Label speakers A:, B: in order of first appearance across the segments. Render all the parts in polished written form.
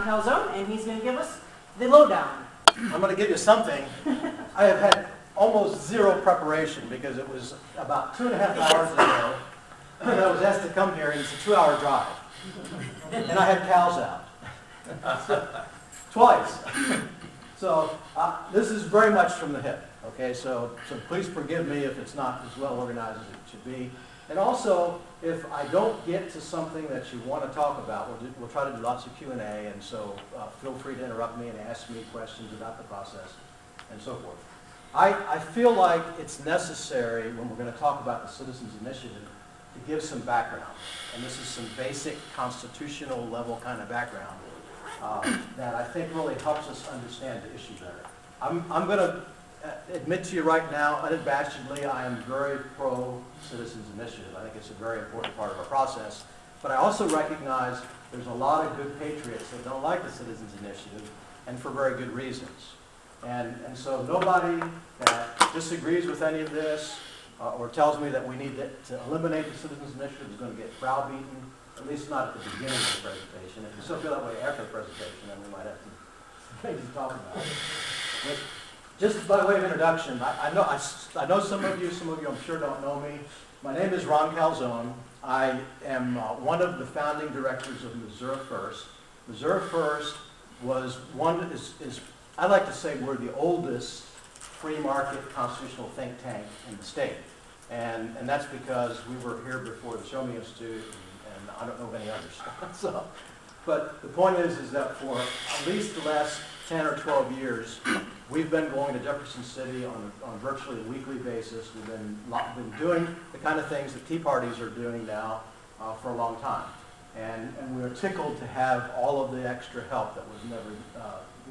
A: Calzone, and he's going to give us the lowdown.
B: I'm going to give you something. I have had almost zero preparation because it was about 2.5 hours ago and I was asked to come here, and it's a 2-hour drive. And I had cows out. Twice. So this is very much from the hip. Okay, so please forgive me if it's not as well organized as it should be. And also, if I don't get to something that you want to talk about, we'll try to do lots of Q&A, and so feel free to interrupt me and ask me questions about the process and so forth. I feel like it's necessary when we're going to talk about the Citizens Initiative to give some background. And this is some basic constitutional level kind of background that I think really helps us understand the issue better. I'm going to admit to you right now, unabashedly, I am very pro-Citizens Initiative. I think it's a very important part of our process. But I also recognize there's a lot of good patriots that don't like the Citizens Initiative, and for very good reasons. And so nobody that disagrees with any of this or tells me that we need to eliminate the Citizens Initiative is going to get browbeaten, at least not at the beginning of the presentation. If you still feel that way after the presentation, then we might have some things to talk about. But just by way of introduction, I know some of you I'm sure don't know me. My name is Ron Calzone. I am one of the founding directors of Missouri First. Missouri First was I like to say we're the oldest free market constitutional think tank in the state. And that's because we were here before the Show Me Institute, and I don't know of any others. But the point is that for at least the last 10 or 12 years, we've been going to Jefferson City on virtually a weekly basis. We've been doing the kind of things that Tea Parties are doing now for a long time. And we are tickled to have all of the extra help that was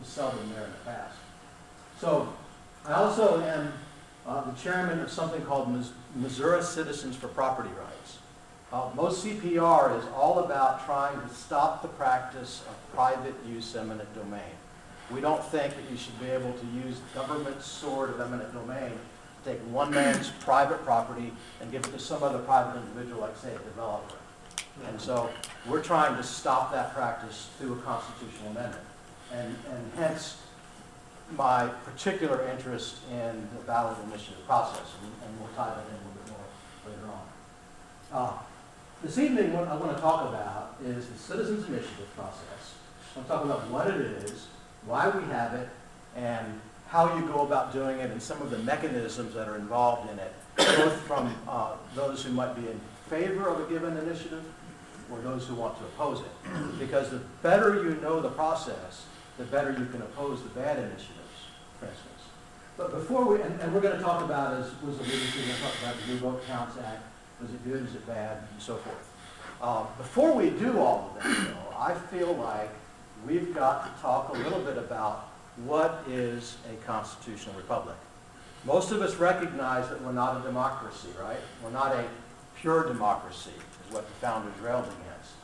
B: seldom there in the past. So I also am the chairman of something called Missouri Citizens for Property Rights. Most CPR is all about trying to stop the practice of private use eminent domain. We don't think that you should be able to use government sword of eminent domain to take one man's private property and give it to some other private individual, like, say, a developer. And so we're trying to stop that practice through a constitutional amendment. And hence my particular interest in the ballot initiative process, and we'll tie that in a little bit more later on. This evening, what I want to talk about is the Citizens Initiative process. I'm talking about what it is, why we have it, and how you go about doing it, and some of the mechanisms that are involved in it, both from those who might be in favor of a given initiative or those who want to oppose it. Because the better you know the process, the better you can oppose the bad initiatives, for instance. But before we, and we're going to talk about, as was alluded to, we're going to talk about the New Vote Counts Act. Was it good, is it bad, and so forth. Before we do all of that, though, I feel like we've got to talk a little bit about what is a constitutional republic. Most of us recognize that we're not a democracy, right? We're not a pure democracy, is what the founders railed against.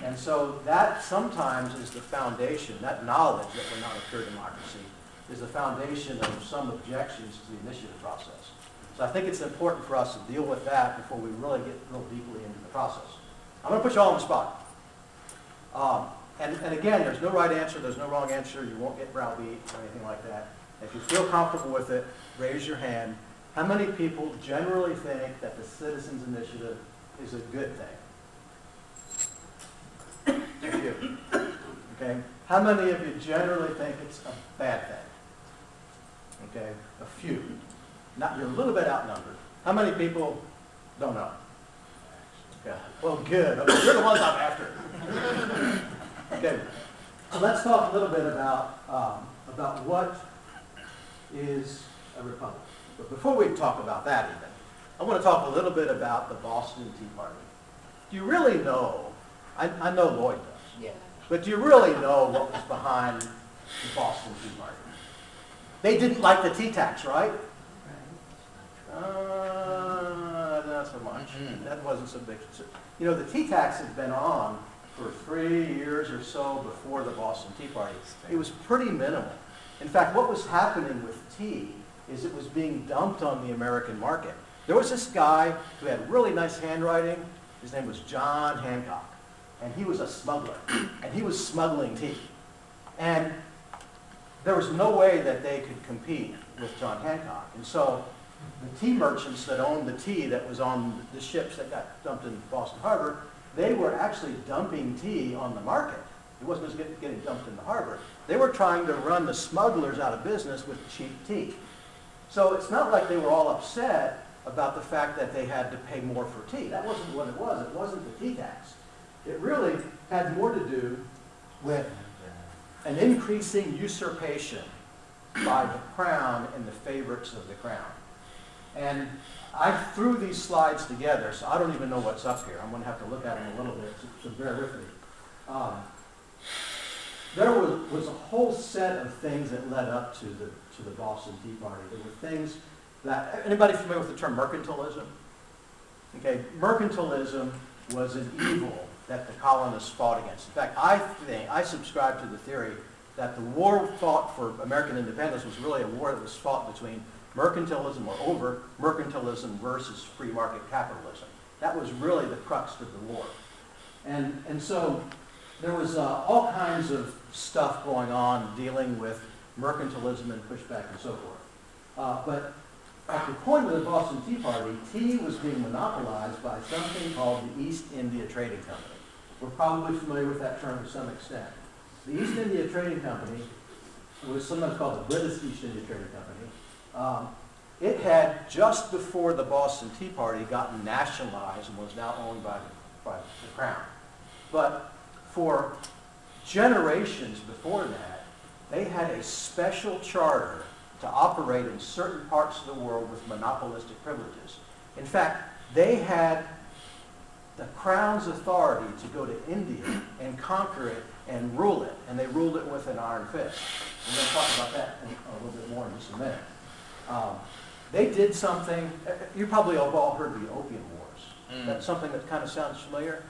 B: And so that sometimes is the foundation, that knowledge that we're not a pure democracy, is the foundation of some objections to the initiative process. So I think it's important for us to deal with that before we really get real deeply into the process. I'm going to put you all on the spot. And again, there's no right answer, there's no wrong answer, you won't get browbeat or anything like that. If you feel comfortable with it, raise your hand. How many people generally think that the Citizens Initiative is a good thing? A few. Okay. How many of you generally think it's a bad thing? Okay. A few. You're a little bit outnumbered. How many people don't know? Okay. Well, good. Okay. You're the ones I'm after. Okay. So let's talk a little bit about what is a republic. But before we talk about that even, I want to talk a little bit about the Boston Tea Party. Do you really know, I know Lloyd does, yeah, but do you really know what was behind the Boston Tea Party? They didn't like the tea tax, right? Not so much. That wasn't so big. You know, the tea tax had been on for 3 years or so before the Boston Tea Party. It was pretty minimal. In fact, what was happening with tea is it was being dumped on the American market. There was this guy who had really nice handwriting. His name was John Hancock. And he was a smuggler. And he was smuggling tea. And there was no way that they could compete with John Hancock. And so the tea merchants that owned the tea that was on the ships that got dumped in Boston Harbor, they were actually dumping tea on the market. It wasn't just getting dumped in the harbor. They were trying to run the smugglers out of business with cheap tea. So it's not like they were all upset about the fact that they had to pay more for tea. That wasn't what it was. It wasn't the tea tax. It really had more to do with an increasing usurpation by the crown and the favorites of the crown. And I threw these slides together, so I don't even know what's up here. I'm going to have to look at them a little bit, so bear with me. There was a whole set of things that led up to the Boston Tea Party. There were things that, anybody familiar with the term mercantilism? Okay, mercantilism was an evil that the colonists fought against. In fact, I subscribe to the theory that the war fought for American independence was really a war that was fought between mercantilism or over mercantilism versus free market capitalism. That was really the crux of the war. And so there was all kinds of stuff going on dealing with mercantilism and pushback and so forth. But at the point of the Boston Tea Party, tea was being monopolized by something called the East India Trading Company. We're probably familiar with that term to some extent. The East India Trading Company was sometimes called the British East India Trading Company. It had, just before the Boston Tea Party, gotten nationalized and was now owned by the Crown. But for generations before that, they had a special charter to operate in certain parts of the world with monopolistic privileges. In fact, they had the Crown's authority to go to India and conquer it and rule it, and they ruled it with an iron fist. We're going to talk about that a little bit more in just a minute. They did something, you probably have all heard of the Opium Wars. That's something that kind of sounds familiar.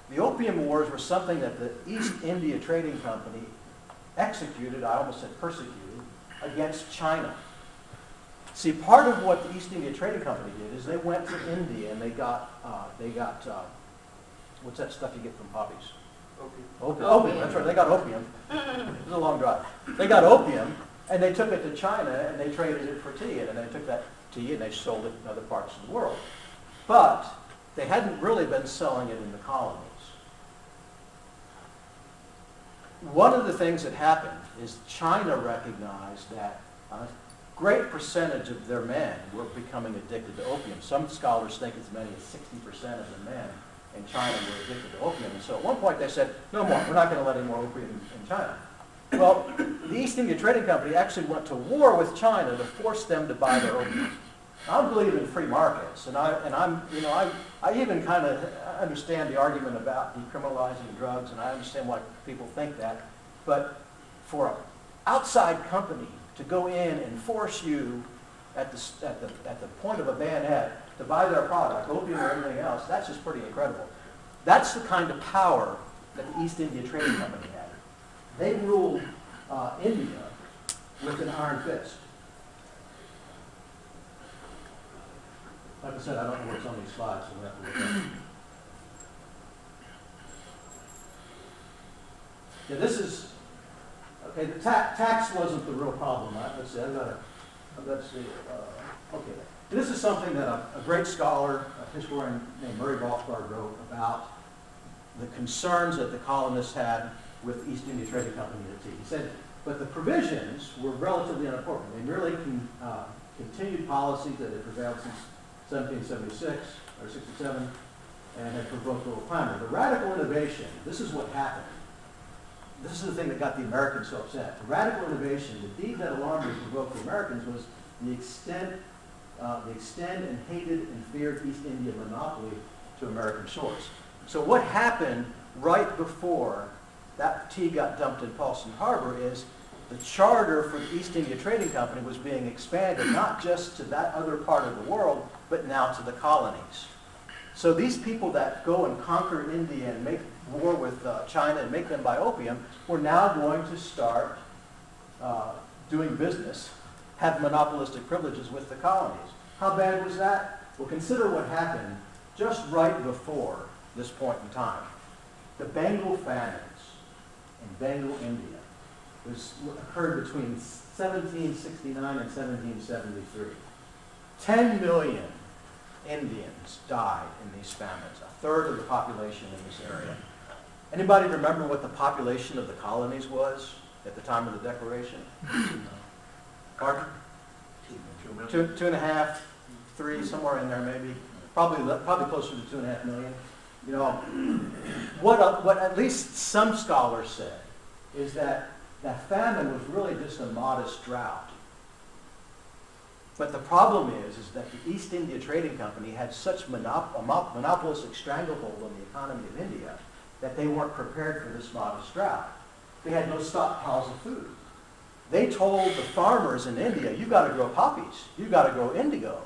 B: The Opium Wars were something that the East India Trading Company executed, I almost said persecuted, against China. See, part of what the East India Trading Company did is they went to India and they got what's that stuff you get from poppies? Opium, that's right, they got opium. It was a long drive. They got opium, and they took it to China, and they traded it for tea, and they took that tea and they sold it in other parts of the world. But they hadn't really been selling it in the colonies. One of the things that happened is China recognized that a great percentage of their men were becoming addicted to opium. Some scholars think as many as 60% of the men in China were addicted to opium. And so at one point they said, no more, we're not going to let any more opium in China. Well, the East India Trading Company actually went to war with China to force them to buy their opium. I believe in free markets, and I even kind of understand the argument about decriminalizing drugs, and I understand why people think that. But for an outside company to go in and force you at the point of a bayonet to buy their product, opium or anything else, that's just pretty incredible. That's the kind of power that the East India Trading Company had. They ruled India with an iron fist. Like I said, I don't know what's on these slides, so we'll have to look at it. Yeah, this is, okay, the tax wasn't the real problem. Let's see, okay. This is something that a great scholar, a historian named Murray Rothbard wrote about the concerns that the colonists had with East India Trading Company and the tea. He said, but the provisions were relatively unimportant. They merely continued policies that had prevailed since 1776 or 67 and had provoked little clamor. The radical innovation, this is what happened. This is the thing that got the Americans so upset. The radical innovation, the deed that alarmed and provoked the Americans was the extent and hated and feared East India monopoly to American shores. So what happened right before that tea got dumped in Boston Harbor is the charter for the East India Trading Company was being expanded not just to that other part of the world, but now to the colonies. So these people that go and conquer India and make war with China and make them buy opium were now going to start doing business, have monopolistic privileges with the colonies. How bad was that? Well, consider what happened just right before this point in time. The Bengal famines in Bengal, India. occurred between 1769 and 1773. 10 million Indians died in these famines, a third of the population in this area. Anybody remember what the population of the colonies was at the time of the Declaration? Pardon? 2.5, 3, somewhere in there maybe. Probably closer to 2.5 million. You know, what at least some scholars said is that that famine was really just a modest drought. But the problem is that the East India Trading Company had such a monopolistic stranglehold on the economy of India that they weren't prepared for this modest drought. They had no stockpiles of food. They told the farmers in India, you've got to grow poppies, you've got to grow indigo.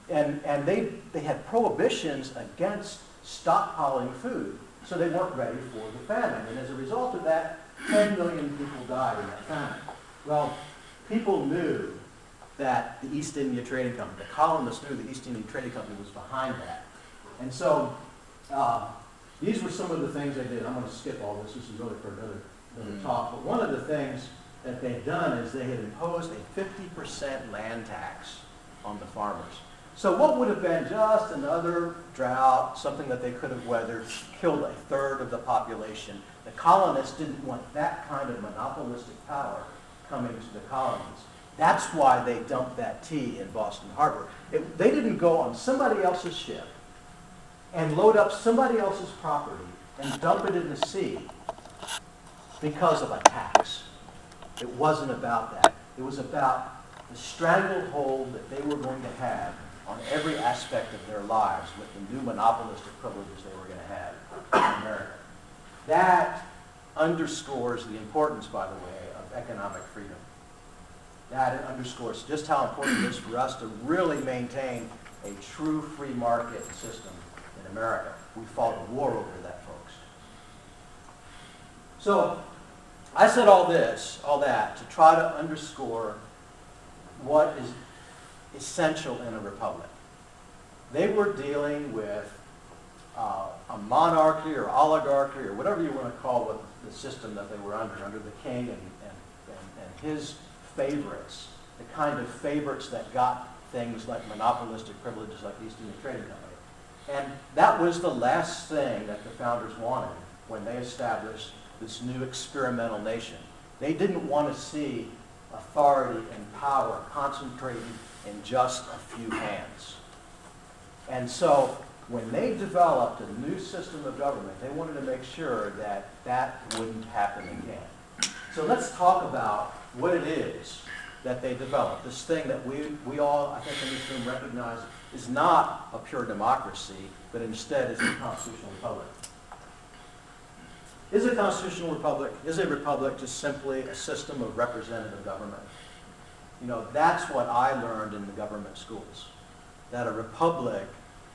B: And they had prohibitions against stockpiling food, so they weren't ready for the famine. And as a result of that, 10 million people died in that famine. Well, people knew that the East India Trading Company, the colonists knew the East India Trading Company was behind that. And so these were some of the things they did. I'm going to skip all this. This is really for another talk. But one of the things that they'd done is they had imposed a 50% land tax on the farmers. So what would have been just another drought, something that they could have weathered, killed a third of the population. The colonists didn't want that kind of monopolistic power coming to the colonies. That's why they dumped that tea in Boston Harbor. They didn't go on somebody else's ship and load up somebody else's property and dump it in the sea because of a tax. It wasn't about that. It was about the stranglehold that they were going to have on every aspect of their lives with the new monopolistic privileges they were going to have in America. That underscores the importance, by the way, of economic freedom. That underscores just how important it is for us to really maintain a true free market system in America. We fought a war over that, folks. So I said all that to try to underscore what is essential in a republic. They were dealing with a monarchy or oligarchy or whatever you want to call what the system that they were under the king and his favorites, the kind of favorites that got things like monopolistic privileges like the East India Trading Company. And that was the last thing that the founders wanted when they established this new experimental nation. They didn't want to see authority and power concentrated in just a few hands. And so when they developed a new system of government, they wanted to make sure that that wouldn't happen again. So let's talk about what it is that they developed. This thing that we all, I think in this room, recognize is not a pure democracy, but instead is a constitutional republic. Is a constitutional republic, is a republic just simply a system of representative government? You know, that's what I learned in the government schools. That a republic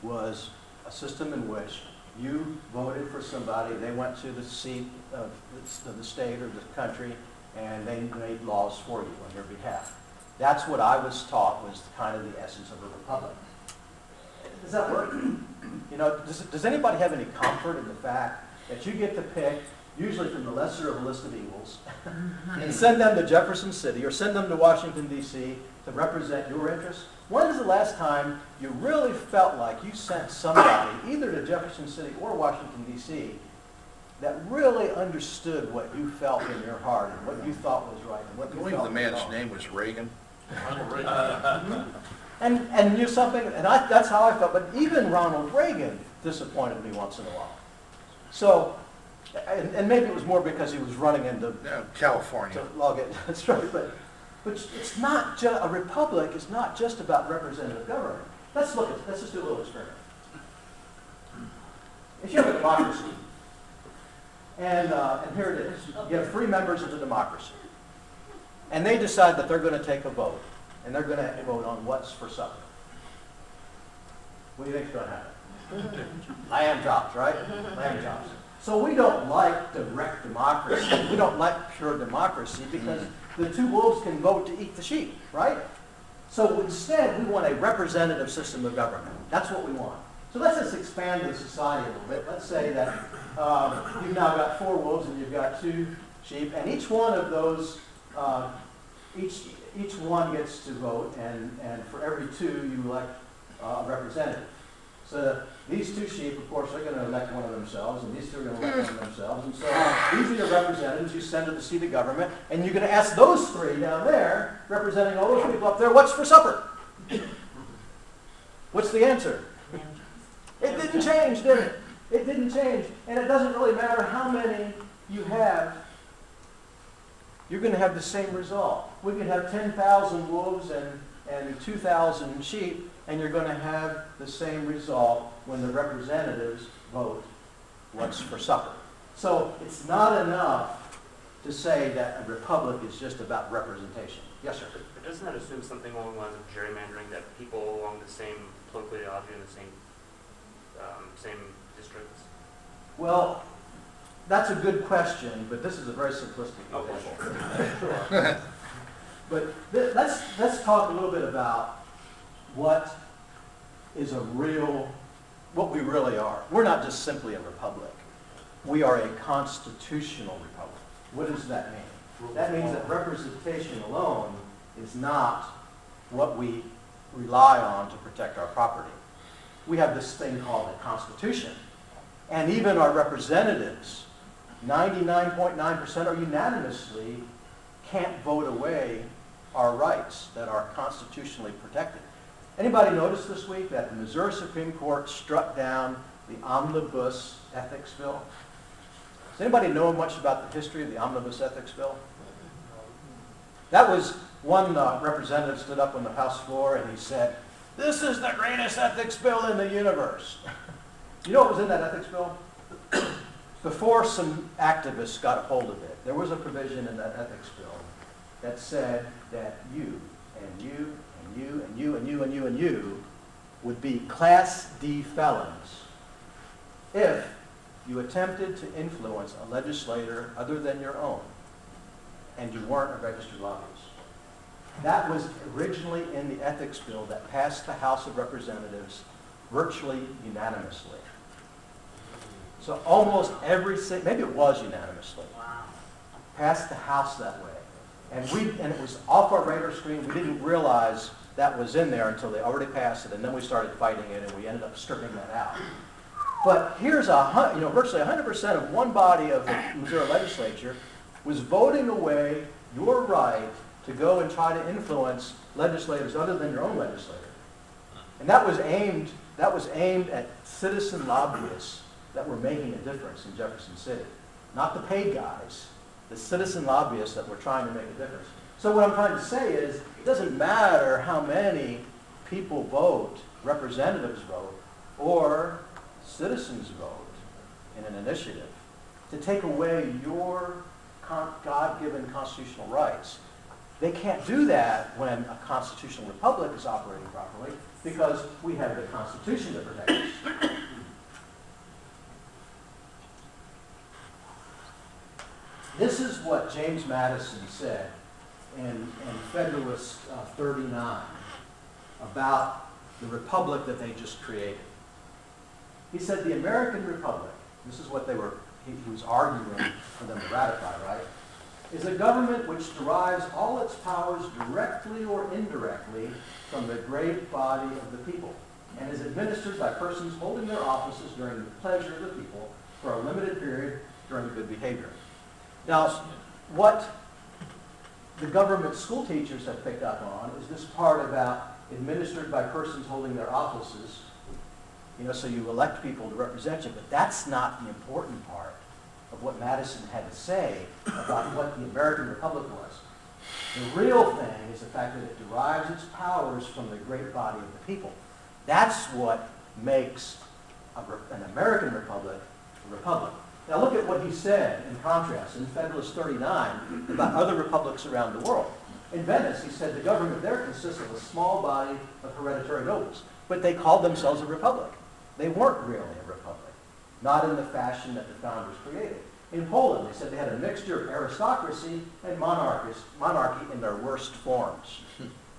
B: was a system in which you voted for somebody, they went to the seat of the state or the country, and they made laws for you on your behalf. That's what I was taught was kind of the essence of a republic. Does that work? You know, does anybody have any comfort in the fact that you get to pick, usually from the lesser of a list of evils, and send them to Jefferson City or send them to Washington, D.C. to represent your interests? When is the last time you really felt like you sent somebody, either to Jefferson City or Washington, D.C., that really understood what you felt in your heart and what you thought was right and what you felt
C: the man's name was Reagan.
B: And knew something, and that's how I felt. But even Ronald Reagan disappointed me once in a while. So, and maybe it was more because he was running into
C: California.
B: To log it. That's right. But it's not just a republic. It's not just about representative government. Let's just do a little experiment. If you have a democracy, and here it is, you have 3 members of the democracy, and they decide that they're going to take a vote, and they're going to vote on what's for supper. What do you think is going to happen? Lamb chops, right? Lamb chops. So we don't like direct democracy. We don't like pure democracy because the 2 wolves can vote to eat the sheep, right? So instead, we want a representative system of government. That's what we want. So let's just expand the society a little bit. Let's say that you've now got 4 wolves and you've got 2 sheep, and each one of those each one gets to vote, and for every two, you elect a representative. So these two sheep, of course, are going to elect one of themselves, and these two are going to elect one of themselves. And so these are your representatives you send to the seat of government, and you're going to ask those three down there, representing all those people up there, what's for supper? What's the answer? It didn't change, did it? It didn't change. And it doesn't really matter how many you have, you're going to have the same result. We could have 10,000 wolves and 2,000 sheep, and you're going to have the same result when the representatives vote what's for supper. So it's not enough to say that a republic is just about representation. Yes, sir?
D: But doesn't that assume something along the lines of gerrymandering, that people along the same political ideology in the same districts?
B: Well, that's a good question, but this is a very simplistic example. Sure. But let's talk a little bit about what we really are. We're not just simply a republic. We are a constitutional republic. What does that mean? That means that representation alone is not what we rely on to protect our property. We have this thing called a constitution. And even our representatives, 99.9% or unanimously, can't vote away our rights that are constitutionally protected. Anybody notice this week that the Missouri Supreme Court struck down the omnibus ethics bill? Does anybody know much about the history of the omnibus ethics bill? That was one representative stood up on the House floor and he said, "This is the greatest ethics bill in the universe." You know what was in that ethics bill? Before some activists got a hold of it, there was a provision in that ethics bill that said that you and you and you and you and you and you and you would be Class D felons if you attempted to influence a legislator other than your own and you weren't a registered lobbyist. That was originally in the ethics bill that passed the House of Representatives virtually unanimously. So almost every state, maybe it was unanimously, passed the House that way. And it was off our radar screen. We didn't realize that was in there until they already passed it, and then we started fighting it, and we ended up stripping that out. But here's virtually 100% of one body of the Missouri legislature was voting away your right to go and try to influence legislators other than your own legislator. And that was aimed at citizen lobbyists that were making a difference in Jefferson City. Not the paid guys, the citizen lobbyists that were trying to make a difference. So what I'm trying to say is, it doesn't matter how many people vote, representatives vote, or citizens vote in an initiative to take away your God-given constitutional rights. They can't do that when a constitutional republic is operating properly because we have the Constitution to protect us. This is what James Madison said in Federalist 39 about the republic that they just created. He said the American Republic, this is what he was arguing for them to ratify, right? Is a government which derives all its powers directly or indirectly from the great body of the people and is administered by persons holding their offices during the pleasure of the people for a limited period during good behavior. Now, what the government school teachers have picked up on is this part about administered by persons holding their offices. So you elect people to represent you, but that's not the important part of what Madison had to say about what the American Republic was. The real thing is the fact that it derives its powers from the great body of the people. That's what makes an American republic a republic. Now look at what he said in contrast in Federalist 39 about other republics around the world. In Venice, he said the government there consists of a small body of hereditary nobles, but they called themselves a republic. They weren't really a republic, not in the fashion that the founders created. In Poland, they said they had a mixture of aristocracy and monarchy in their worst forms.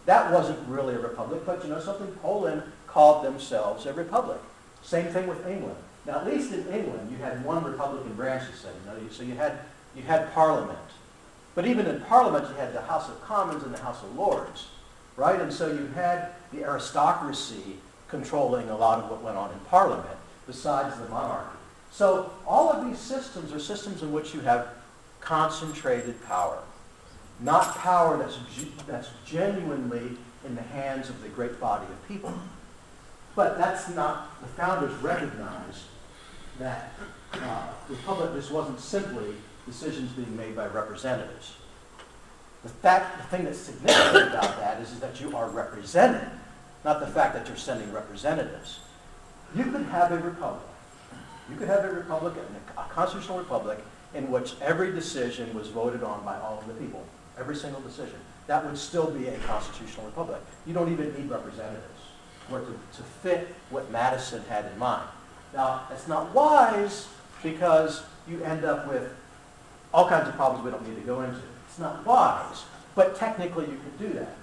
B: That wasn't really a republic, but something? Poland called themselves a republic. Same thing with England. Now, at least in England, you had one Republican branch, so you had Parliament, But even in Parliament, you had the House of Commons and the House of Lords, right? And so you had the aristocracy controlling a lot of what went on in Parliament, besides the monarchy. So all of these systems are systems in which you have concentrated power, not power that's genuinely in the hands of the great body of people. But that's not, the founders recognized that the republic just wasn't simply decisions being made by representatives. The thing that's significant about that is that you are represented, not the fact that you're sending representatives. You could have a republic. You could have a republic, a constitutional republic, in which every decision was voted on by all of the people, every single decision. That would still be a constitutional republic. You don't even need representatives or to fit what Madison had in mind. Now, that's not wise because you end up with all kinds of problems we don't need to go into. It's not wise, but technically you can do that.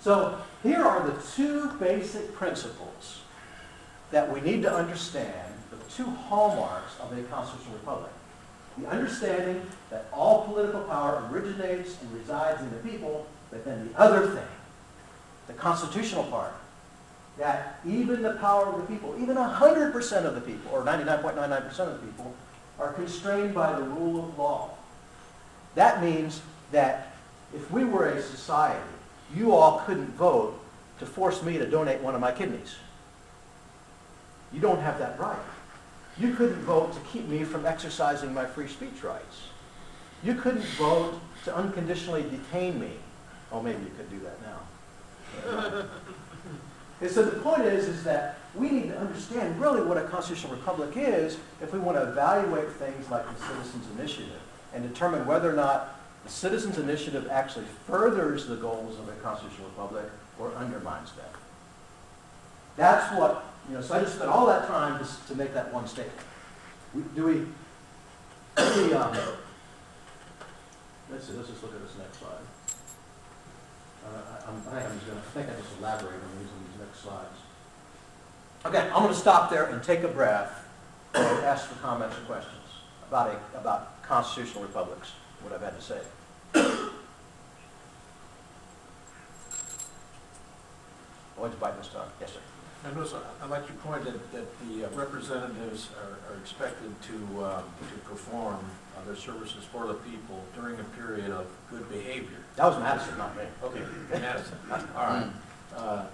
B: So here are the two basic principles that we need to understand, the two hallmarks of a constitutional republic. The understanding that all political power originates and resides in the people, but then the other thing, the constitutional part, that even the power of the people, even 100% of the people, or 99.99% of the people, are constrained by the rule of law. That means that if we were a society, you all couldn't vote to force me to donate one of my kidneys. You don't have that right. You couldn't vote to keep me from exercising my free speech rights. You couldn't vote to unconditionally detain me. Oh, maybe you could do that now. And so the point is that we need to understand really what a constitutional republic is if we want to evaluate things like the Citizens Initiative and determine whether or not the Citizens Initiative actually furthers the goals of a constitutional republic or undermines them. That's what, so I just spent all that time just to make that one statement. Let's just look at this next slide. I think I just elaborate on these next slides. Okay, I'm going to stop there and take a breath and ask for comments or questions about constitutional republics, what I've had to say. Why'd you bite this tongue? Yes, sir.
E: I'd like your point that the representatives are expected to perform their services for the people during a period of good behavior.
B: That was Madison, not me.
E: Okay, Madison. All right.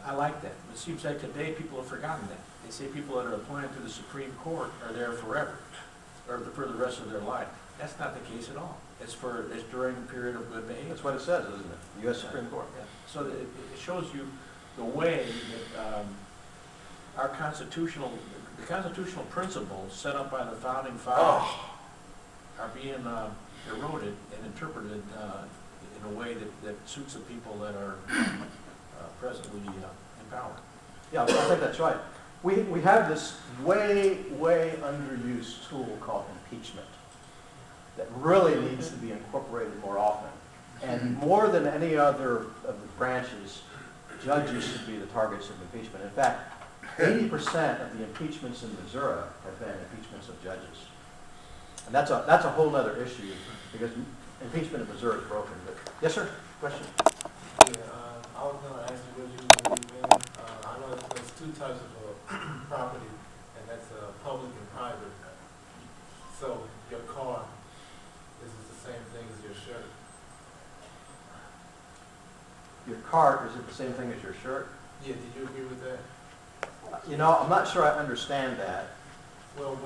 E: I like that. It seems like today people have forgotten that. They say people that are appointed to the Supreme Court are there forever, or for the rest of their life. That's not the case at all. It's during a period of good behavior.
B: That's what it says, isn't it? The U.S. Supreme Court.
E: Yeah. So it shows you the way that our constitutional principles set up by the founding fathers are being eroded and interpreted in a way that suits the people that are presently in power.
B: Yeah, I think that's right. We have this way underused tool called impeachment that really needs to be incorporated more often. And more than any other of the branches, judges should be the targets of impeachment. In fact, 80% of the impeachments in Missouri have been impeachments of judges. And that's a whole other issue because impeachment in Missouri is broken. But yes, sir? Question?
F: Yeah, I was going to ask you what you believe in. I know there's two types of property, and that's public and private. So your car, is it the same thing as your shirt?
B: Your car, is it the same thing as your shirt?
F: Yeah, did you agree with that?
B: I'm not sure I understand that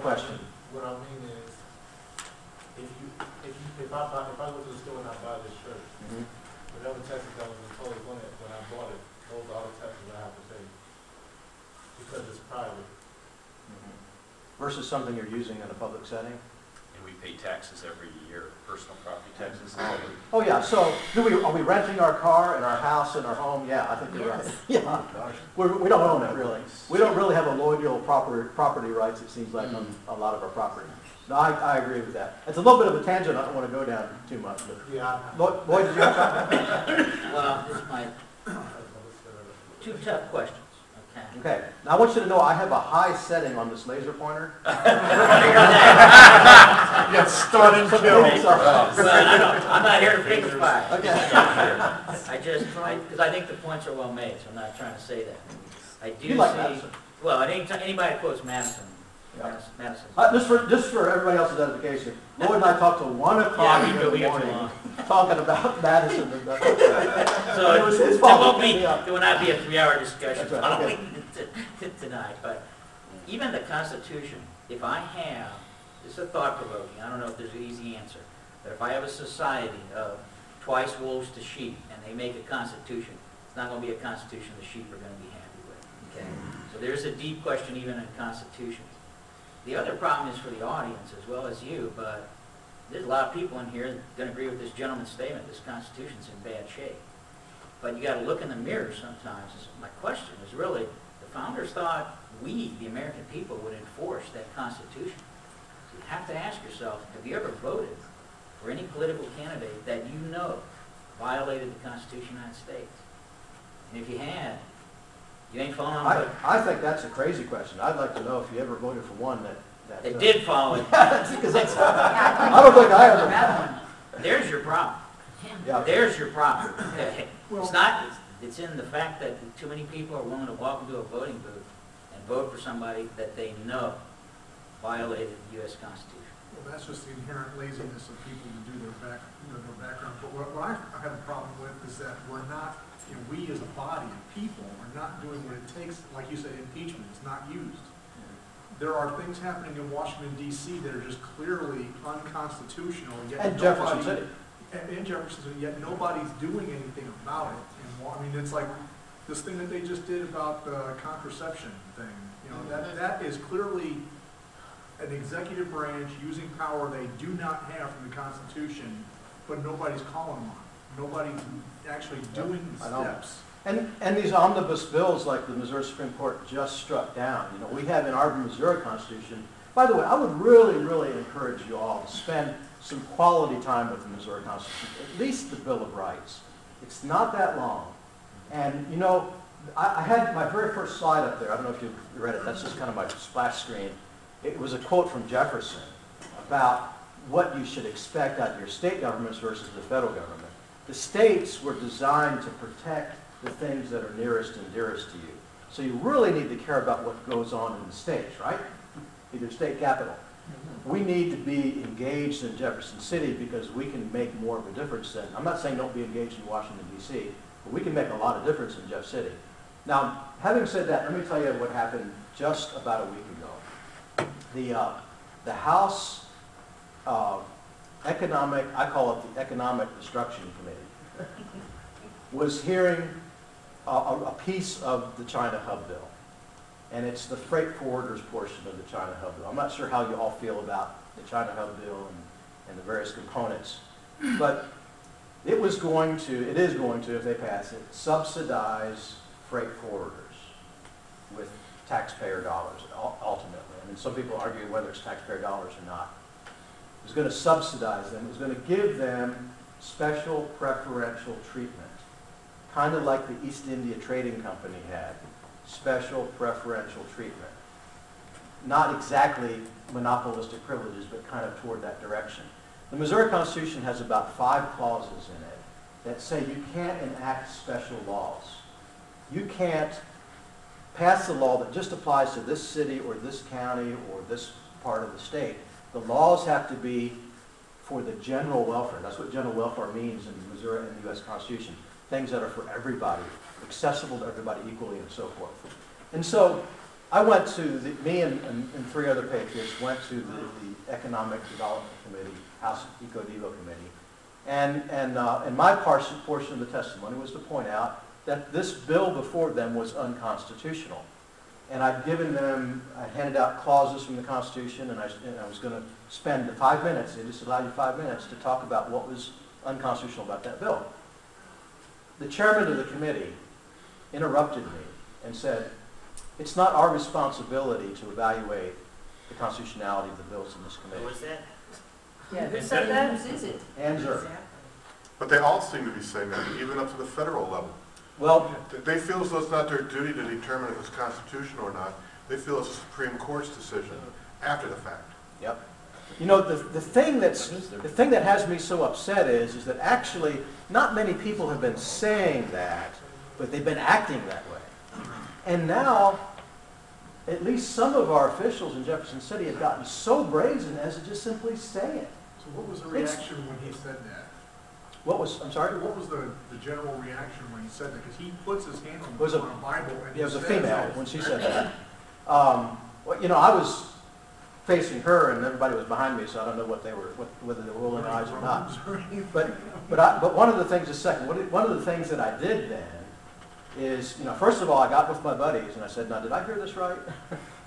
B: question.
F: What I mean is, if I go to the store and I buy this shirt, whatever taxes that was imposed on it when I bought it, those are all the taxes I have to pay because it's private.
B: Versus something you're using in a public setting?
G: And we pay taxes every year, personal property taxes.
B: Oh yeah, so are we renting our car and our house and our home? Yeah, I think you're right. Yeah. We don't own it really. We don't really have a loyal property rights, it seems like, on a lot of our property. No, I agree with that. It's a little bit of a tangent I don't want to go down too much. But
F: Yeah.
B: Lloyd, did you have something?
H: Well, this might, two tough questions, okay?
B: Okay. Now I want you to know I have a high setting on this laser pointer.
C: Get started and kill.
H: Well, I'm not here to pick a fight.
B: Okay.
H: Because I think the points are well made, so I'm not trying to say that. I do
B: You like
H: see,
B: Madison.
H: well, anybody quotes Madison,
B: Yeah.
H: Madison.
B: Just for everybody else's edification, Lloyd and I talked till 1 o'clock
H: Yeah,
B: in
H: we
B: the
H: got too
B: morning,
H: long.
B: talking about Madison. And
H: So
B: it was his
H: there
B: fault.
H: there will not be a 3-hour discussion
B: That's right, okay.
H: following tonight, but even the Constitution, if I have, this is a thought-provoking, I don't know if there's an easy answer, but if I have a society of twice wolves to sheep, and they make a constitution, it's not going to be a constitution the sheep are going to be happy with, okay? So there's a deep question even in constitutions. The other problem is for the audience as well as you, but there's a lot of people in here that don't agree with this gentleman's statement, this Constitution's in bad shape. But you got to look in the mirror sometimes. My question is really, the founders thought we, the American people, would enforce that Constitution. So you have to ask yourself, have you ever voted for any political candidate that you know violated the Constitution of the United States? And if you had, you ain't following on
B: I think that's a crazy question. I'd like to know if you ever voted for one
H: that did follow it.
B: Because that's, I don't think I ever.
H: There's your problem.
B: Yeah.
H: There's your problem. Okay. It's not, it's in the fact that too many people are willing to walk into a voting booth and vote for somebody that they know violated the U.S. Constitution.
I: Well, that's just the inherent laziness of people to do their background. But what I have a problem with is that we're not, we as a body of people are not doing what it takes. Like you said, impeachment is not used. There are things happening in Washington, D.C. that are just clearly unconstitutional. Yet
B: And Jefferson City.
I: And Jefferson City, yet nobody's doing anything about it. And it's like this thing that they just did about the contraception thing. That is clearly an executive branch using power they do not have from the Constitution, but nobody's calling them on. Nobody's actually doing the steps.
B: And these omnibus bills like the Missouri Supreme Court just struck down. We have in our Missouri Constitution. By the way, I would really, really encourage you all to spend some quality time with the Missouri Constitution, at least the Bill of Rights. It's not that long. And I had my very first slide up there. I don't know if you read it. That's just kind of my splash screen. It was a quote from Jefferson about what you should expect out of your state governments versus the federal government. The states were designed to protect the things that are nearest and dearest to you. So you really need to care about what goes on in the states, right? Either state capital. We need to be engaged in Jefferson City because we can make more of a difference than, I'm not saying don't be engaged in Washington, D.C., but we can make a lot of difference in Jeff City. Now, having said that, let me tell you what happened just about a week ago. The House Economic, I call it the Economic Destruction Committee, was hearing a piece of the China Hub Bill. And it's the freight forwarders portion of the China Hub Bill. I'm not sure how you all feel about the China Hub Bill and the various components, but it is going to, if they pass it, subsidize freight forwarders with taxpayer dollars, ultimately. I mean, some people argue whether it's taxpayer dollars or not. It's going to subsidize them. It's going to give them special preferential treatment, kind of like the East India Trading Company had. Special preferential treatment. Not exactly monopolistic privileges, but kind of toward that direction. The Missouri Constitution has about 5 clauses in it that say you can't enact special laws. You can't pass a law that just applies to this city or this county or this part of the state. The laws have to be for the general welfare. That's what general welfare means in Missouri and the U.S. Constitution. Things that are for everybody, accessible to everybody equally, and so forth. And so I went to, me and 3 other patriots went to the Economic Development Committee, House Eco-Devo Committee, and my portion of the testimony was to point out that this bill before them was unconstitutional. And I'd given them, I handed out clauses from the Constitution, and I was going to spend 5 minutes, they just allowed you 5 minutes to talk about what was unconstitutional about that bill. The chairman of the committee interrupted me and said, it's not our responsibility to evaluate the constitutionality of the bills in this committee.
H: What was that?
A: Yeah, who said that? Whose is it?
B: Ann Zer.
C: But they all seem to be saying that, even up to the federal level.
B: Well,
C: They feel as though it's not their duty to determine if it's constitutional or not. They feel it's the Supreme Court's decision after the fact.
B: yep. You know, the thing that has me so upset is that actually not many people have been saying that, but they've been acting that way. And now, at least some of our officials in Jefferson City have gotten so brazen as to just simply say it.
I: So what was the reaction when he said that?
B: I'm sorry?
I: What was the general reaction when he said that? Because he puts his hand on
B: Was
I: a
B: a-
I: Bible and he
B: It was a
I: says
B: female
I: that.
B: when she said that. Well, you know, I was facing her and everybody was behind me, so I don't know whether they were rolling eyes or not. But one of the things, one of the things that I did then is, you know, first of all, I got with my buddies and I said, now, did I hear this right?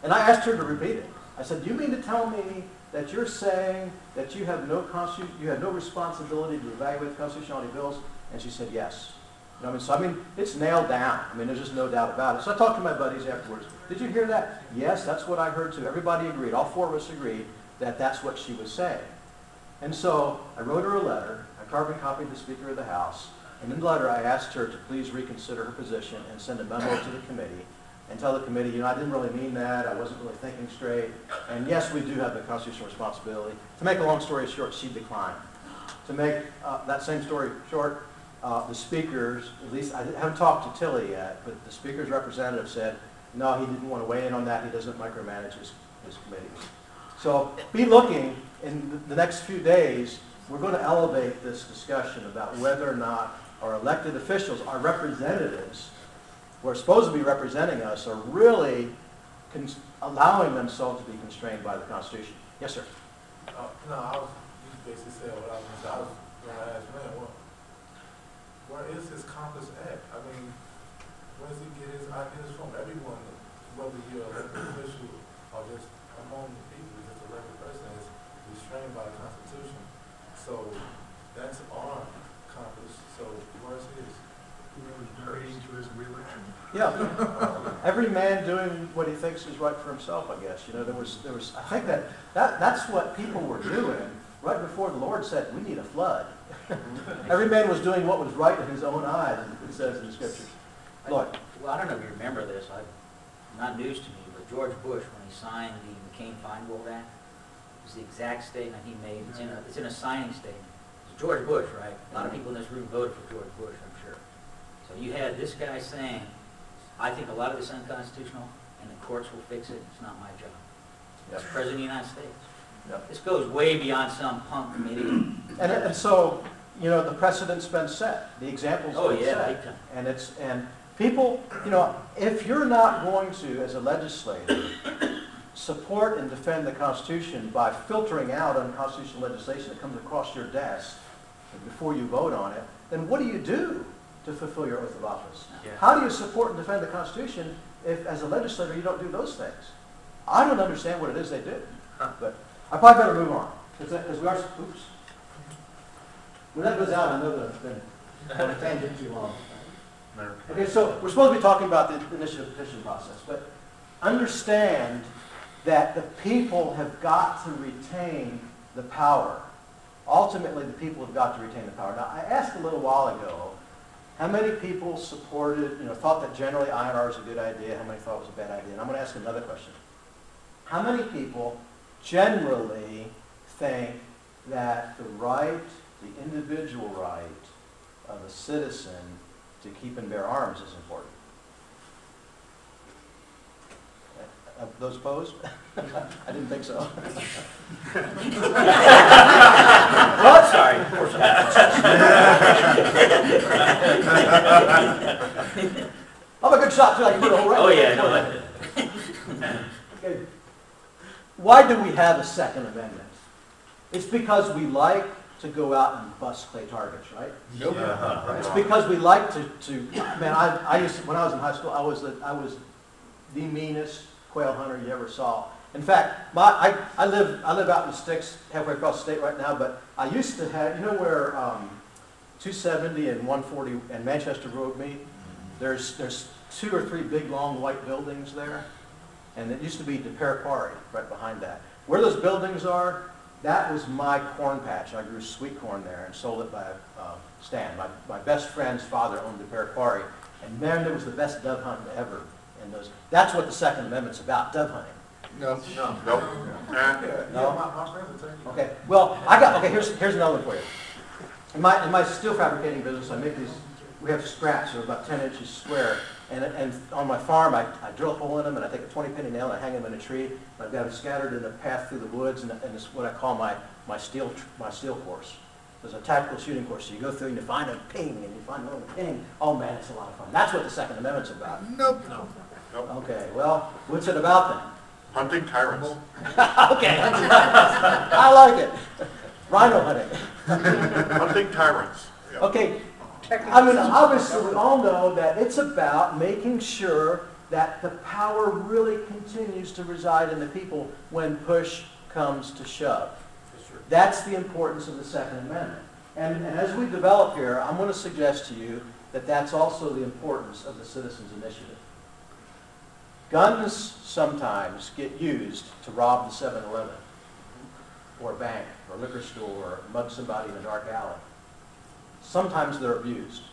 B: And I asked her to repeat it. I said, do you mean to tell me that you're saying that you have no responsibility to evaluate the constitutionality of bills? And she said, yes. You know what I mean? So, I mean, it's nailed down. I mean, there's just no doubt about it. So I talked to my buddies afterwards. Did you hear that? Yes, that's what I heard too. Everybody agreed. All four of us agreed that that's what she was saying. And so I wrote her a letter. I carbon copied the Speaker of the House. And in the letter, I asked her to please reconsider her position and send a memo to the committee and tell the committee, you know, I didn't really mean that. I wasn't really thinking straight. And yes, we do have the constitutional responsibility. To make a long story short, she declined. To make that same story short, the speakers, at least I haven't talked to Tilly yet, but the speaker's representative said, no, he didn't want to weigh in on that. He doesn't micromanage his committees. So be looking in the next few days. We're going to elevate this discussion about whether or not our elected officials, our representatives, who are supposed to be representing us, are really allowing themselves to be constrained by the Constitution. Yes, sir.
F: No, you basically said what I was going to say. I was going to ask, man, where is his compass at? I mean, where does he get his ideas from? Everyone, whether you're an elected official or just among the people, just a regular person, is restrained by the Constitution. So that's our compass. So where's his?
I: Donating to his reelection.
B: Yeah. Every man doing what he thinks is right for himself, I guess. You know, there was. I think that's what people were doing right before the Lord said, we need a flood. Every man was doing what was right in his own eyes, it says in the Scriptures. Lord.
H: Well, I don't know if you remember this. Not news to me, but George Bush, when he signed the McCain-Feingold Act, it was the exact statement he made. It's in a signing statement. It's George Bush, right? A lot of people in this room voted for George Bush, I'm sure. So you had this guy saying, I think a lot of this is unconstitutional, and the courts will fix it. It's not my job. As President of the United States.
B: Yep.
H: This goes way beyond some punk committee.
B: And so, you know, the precedent's been set. The example's been set.
H: Big time.
B: And people, you know, if you're not going to, as a legislator, support and defend the Constitution by filtering out unconstitutional legislation that comes across your desk before you vote on it, then what do you do to fulfill your oath of office?
D: Yeah.
B: How do you support and defend the Constitution if, as a legislator, you don't do those things? I don't understand what it is they do. But I probably better move on. Because we are, oops. When that goes out, I know that I've been on a tangent too long. Okay, so we're supposed to be talking about the initiative petition process, but understand that the people have got to retain the power. Ultimately, the people have got to retain the power. Now, I asked a little while ago, how many people supported, thought that generally INR is a good idea, how many thought it was a bad idea? And I'm going to ask another question. How many people generally think that the right, the individual right of a citizen to keep and bear arms is important? Those opposed? I didn't think so.
H: Well, sorry.
B: I'm a good shot too. I can put a whole right.
H: Oh yeah, no.
B: Okay. Why do we have a Second Amendment? It's because we like to go out and bust clay targets, right?
C: Nope.
B: It's because we like to man, I used to, when I was in high school, I was the meanest quail hunter you ever saw. In fact, I live out in the sticks halfway across the state right now, but I used to have, where 270 and 140 and Manchester Road meet? There's 2 or 3 big long white buildings there, and it used to be DePere Quarry right behind that. Where those buildings are, that was my corn patch. I grew sweet corn there and sold it by Stan. My best friend's father owned DePere Quarry, and man, there was the best dove hunting ever in those. That's what the Second Amendment's about, dove hunting.
C: No.
E: No.
C: Nope.
B: No?
F: My friend's attorney.
B: Okay, well, okay, here's another one for you. In my steel fabricating business, I make these, we have scraps, they're about 10 inches square, and on my farm, I drill a hole in them, and I take a 20-penny nail and I hang them in a tree, and I've got them scattered in a path through the woods, and it's what I call my steel course. There's a tactical shooting course, so you go through and you find a ping, and you find another ping. Oh man, it's a lot of fun. That's what the Second Amendment's about.
C: Nope.
E: No.
B: Okay, well, what's it about then?
C: Hunting tyrants.
B: Okay, I like it. Rhino hunting.
C: Hunting tyrants. Yeah.
B: Okay, I mean, obviously, we all know that it's about making sure that the power really continues to reside in the people when push comes to shove. That's the importance of the Second Amendment. And as we develop here, I'm going to suggest to you that that's also the importance of the Citizens Initiative. Guns sometimes get used to rob the 7-Eleven, or a bank, or a liquor store, or mug somebody in a dark alley. Sometimes they're abused.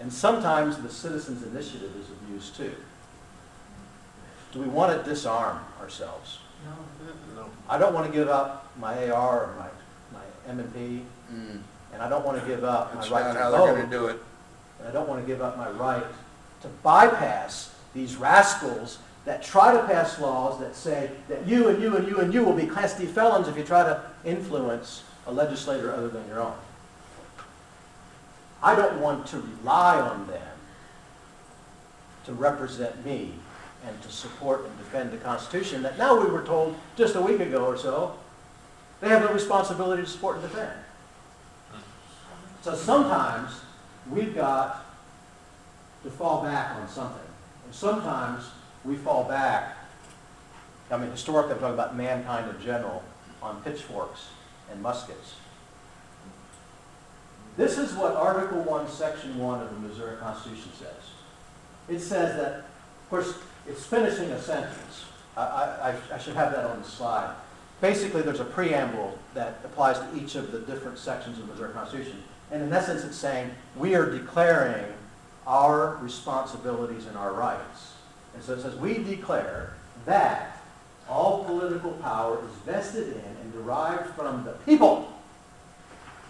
B: And sometimes the Citizens Initiative is abused too. Do we want to disarm ourselves?
E: No.
B: I don't want to give up my AR or my M&P, and I don't want to give up my
J: That's
B: right
J: not
B: to
J: how they're
B: vote,
J: going to do it.
B: and I don't want to give up my right to bypass these rascals that try to pass laws that say that you and you and you and you will be Class D felons if you try to influence a legislator other than your own. I don't want to rely on them to represent me and to support and defend the Constitution that now we were told just a week ago or so, they have the responsibility to support and defend. So sometimes we've got to fall back on something. And sometimes we fall back, I mean historically I'm talking about mankind in general, on pitchforks and muskets. This is what Article 1, Section 1 of the Missouri Constitution says. It says that, of course, it's finishing a sentence. I should have that on the slide. Basically, there's a preamble that applies to each of the different sections of the Missouri Constitution. And in essence, it's saying we are declaring our responsibilities and our rights. And so it says, we declare that all political power is vested in and derived from the people,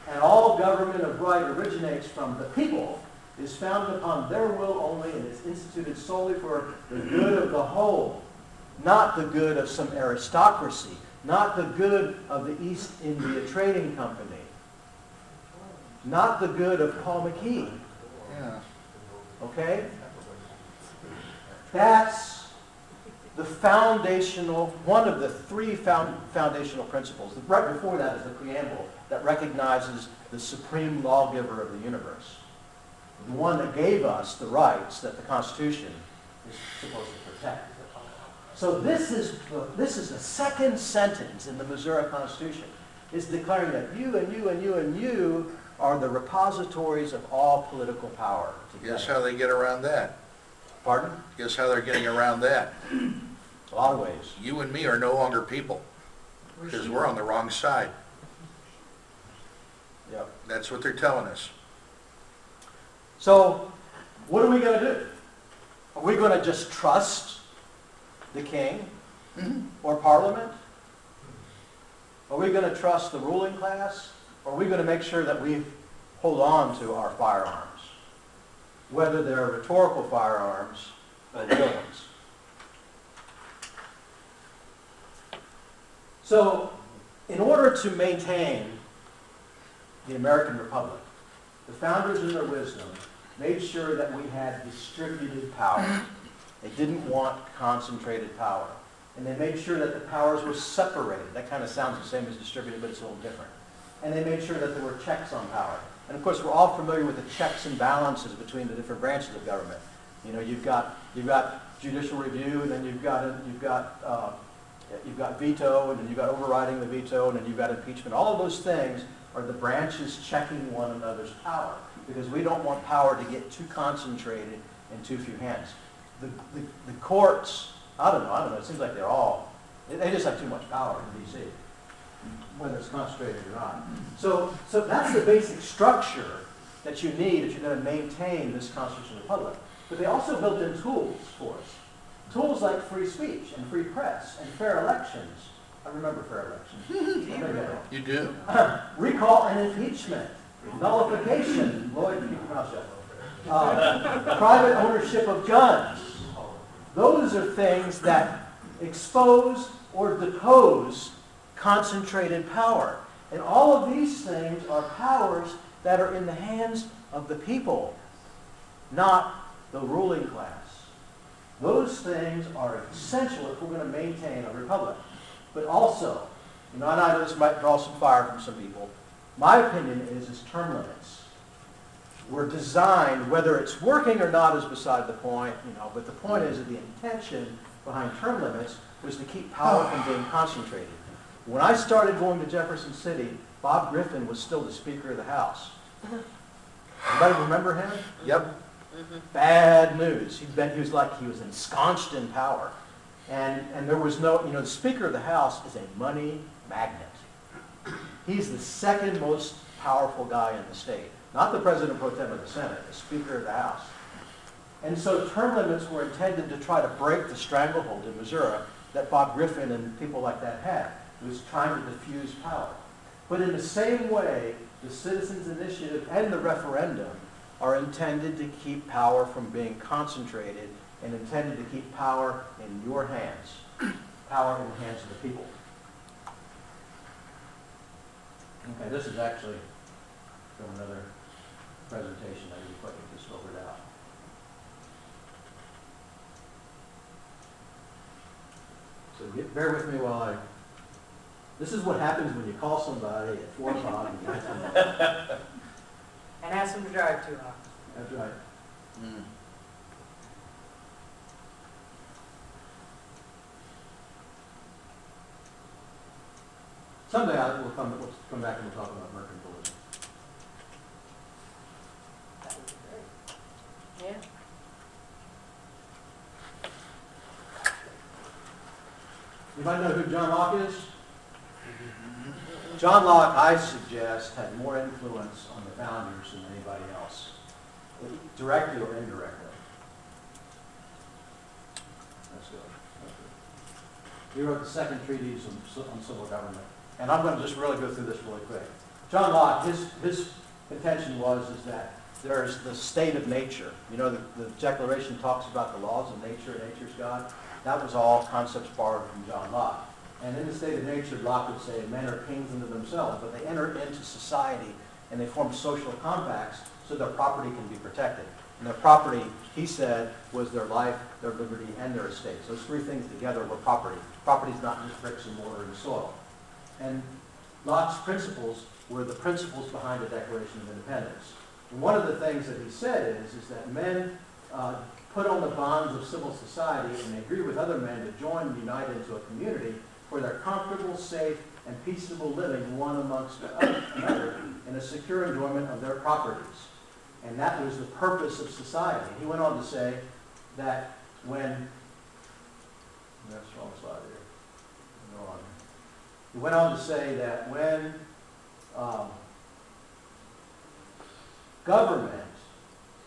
B: and all government of right originates from the people, is founded upon their will only, and is instituted solely for the good of the whole, not the good of some aristocracy, not the good of the East India Trading Company, not the good of Paul McKee.
J: Yeah.
B: Okay? That's the foundational, one of the three foundational principles. Right before that is the preamble that recognizes the supreme lawgiver of the universe. The one that gave us the rights that the Constitution is supposed to protect. So this is the second sentence in the Missouri Constitution. It's declaring that you and you and you and you are the repositories of all political power.
J: Guess how they get around that?
B: Pardon?
J: Guess how they're getting around that?
B: A lot of ways.
J: You and me are no longer people, because we're on the wrong side.
B: Yep.
J: That's what they're telling us.
B: So, what are we going to do? Are we going to just trust the king or parliament? Are we going to trust the ruling class? Or are we going to make sure that we hold on to our firearms, whether they're rhetorical firearms or real ones? So, in order to maintain the American Republic, the founders in their wisdom made sure that we had distributed power. They didn't want concentrated power. And they made sure that the powers were separated. That kind of sounds the same as distributed, but it's a little different. And they made sure that there were checks on power. And of course, we're all familiar with the checks and balances between the different branches of government. You know, you've got judicial review, and then you've got veto, and then you've got overriding the veto, and then you've got impeachment. All of those things are the branches checking one another's power, because we don't want power to get too concentrated in too few hands. The courts, I don't know, it seems like they just have too much power in D.C., whether it's concentrated or not. So that's the basic structure that you need if you're going to maintain this constitutional republic. But they also built in tools for us. Tools like free speech and free press and fair elections. I remember fair elections. Maybe I don't.
J: You do?
B: Recall and impeachment. Nullification. Lloyd, keep your mouth shut. Private ownership of guns. Those are things that expose or depose concentrated power. And all of these things are powers that are in the hands of the people, not the ruling class. Those things are essential if we're going to maintain a republic. But also, and I know this might draw some fire from some people, my opinion is term limits were designed, whether it's working or not is beside the point, but the point is that the intention behind term limits was to keep power from being concentrated. When I started going to Jefferson City, Bob Griffin was still the Speaker of the House. Anybody remember him?
J: Yep.
B: Bad news. He was ensconced in power. And there was no, the Speaker of the House is a money magnet. He's the second most powerful guy in the state. Not the President pro tem of the Senate, the Speaker of the House. And so term limits were intended to try to break the stranglehold in Missouri that Bob Griffin and people like that had. It was trying to diffuse power. But in the same way, the Citizens Initiative and the referendum are intended to keep power from being concentrated and intended to keep power in your hands, power in the hands of the people. Okay, this is actually from another presentation. I didn't quite get this figured out. So bear with me while this is what happens when you call somebody at 4 o'clock and you have to.
A: And ask them to drive too long.
B: That's right.
J: Mm.
B: Someday we'll come back and we'll talk about mercantilism.
A: That would be great. Yeah.
B: Anybody know who John Locke is? John Locke, I suggest, had more influence on the founders than anybody else, directly or indirectly. That's good. He wrote the second treatise on civil government. And I'm going to just really go through this really quick. John Locke, his contention is that there's the state of nature. The Declaration talks about the laws of nature, nature's God. That was all concepts borrowed from John Locke. And in the state of nature, Locke would say men are kings unto themselves, but they enter into society and they form social compacts so their property can be protected. And their property, he said, was their life, their liberty, and their estates. Those three things together were property. Property is not just bricks and mortar and soil. And Locke's principles were the principles behind the Declaration of Independence. And one of the things that he said is that men put on the bonds of civil society and they agree with other men to join and unite into a community for their comfortable, safe, and peaceable living one amongst another in a secure enjoyment of their properties. And that was the purpose of society. He went on to say that when, that's the wrong slide here. Go on. He went on to say that when government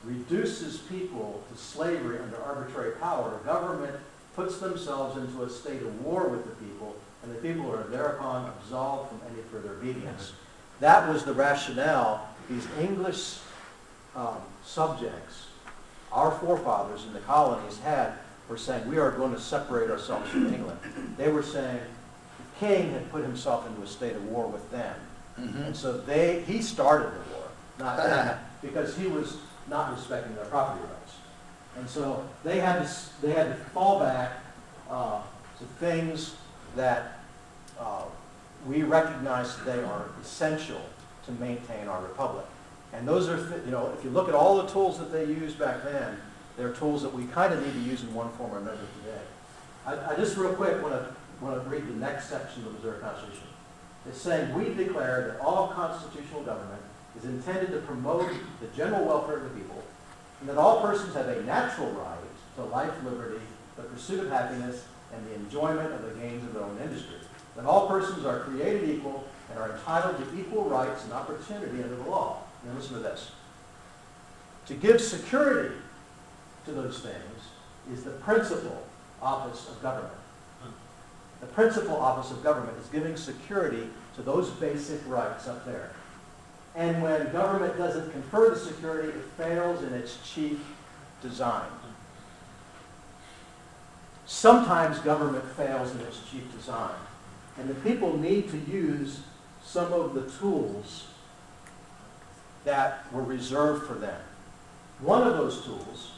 B: reduces people to slavery under arbitrary power, government puts themselves into a state of war with the people, and the people are thereupon absolved from any further obedience. That was the rationale these English subjects, our forefathers in the colonies had, were saying, we are going to separate ourselves from England. They were saying the king had put himself into a state of war with them.
J: Mm-hmm.
B: And so he started the war, not them, because he was not respecting their property rights. And so they had to fall back to things that we recognize today are essential to maintain our republic. And those are, if you look at all the tools that they used back then, they're tools that we kind of need to use in one form or another today. I just real quick want to read the next section of the Missouri Constitution. It's saying, we declare that all constitutional government is intended to promote the general welfare of the people, and that all persons have a natural right to life, liberty, the pursuit of happiness, and the enjoyment of the gains of their own industry. That all persons are created equal and are entitled to equal rights and opportunity under the law. Now listen to this. To give security to those things is the principle office of government. The principal office of government is giving security to those basic rights up there. And when government doesn't confer the security, it fails in its chief design. Sometimes government fails in its chief design, and the people need to use some of the tools that were reserved for them. One of those tools,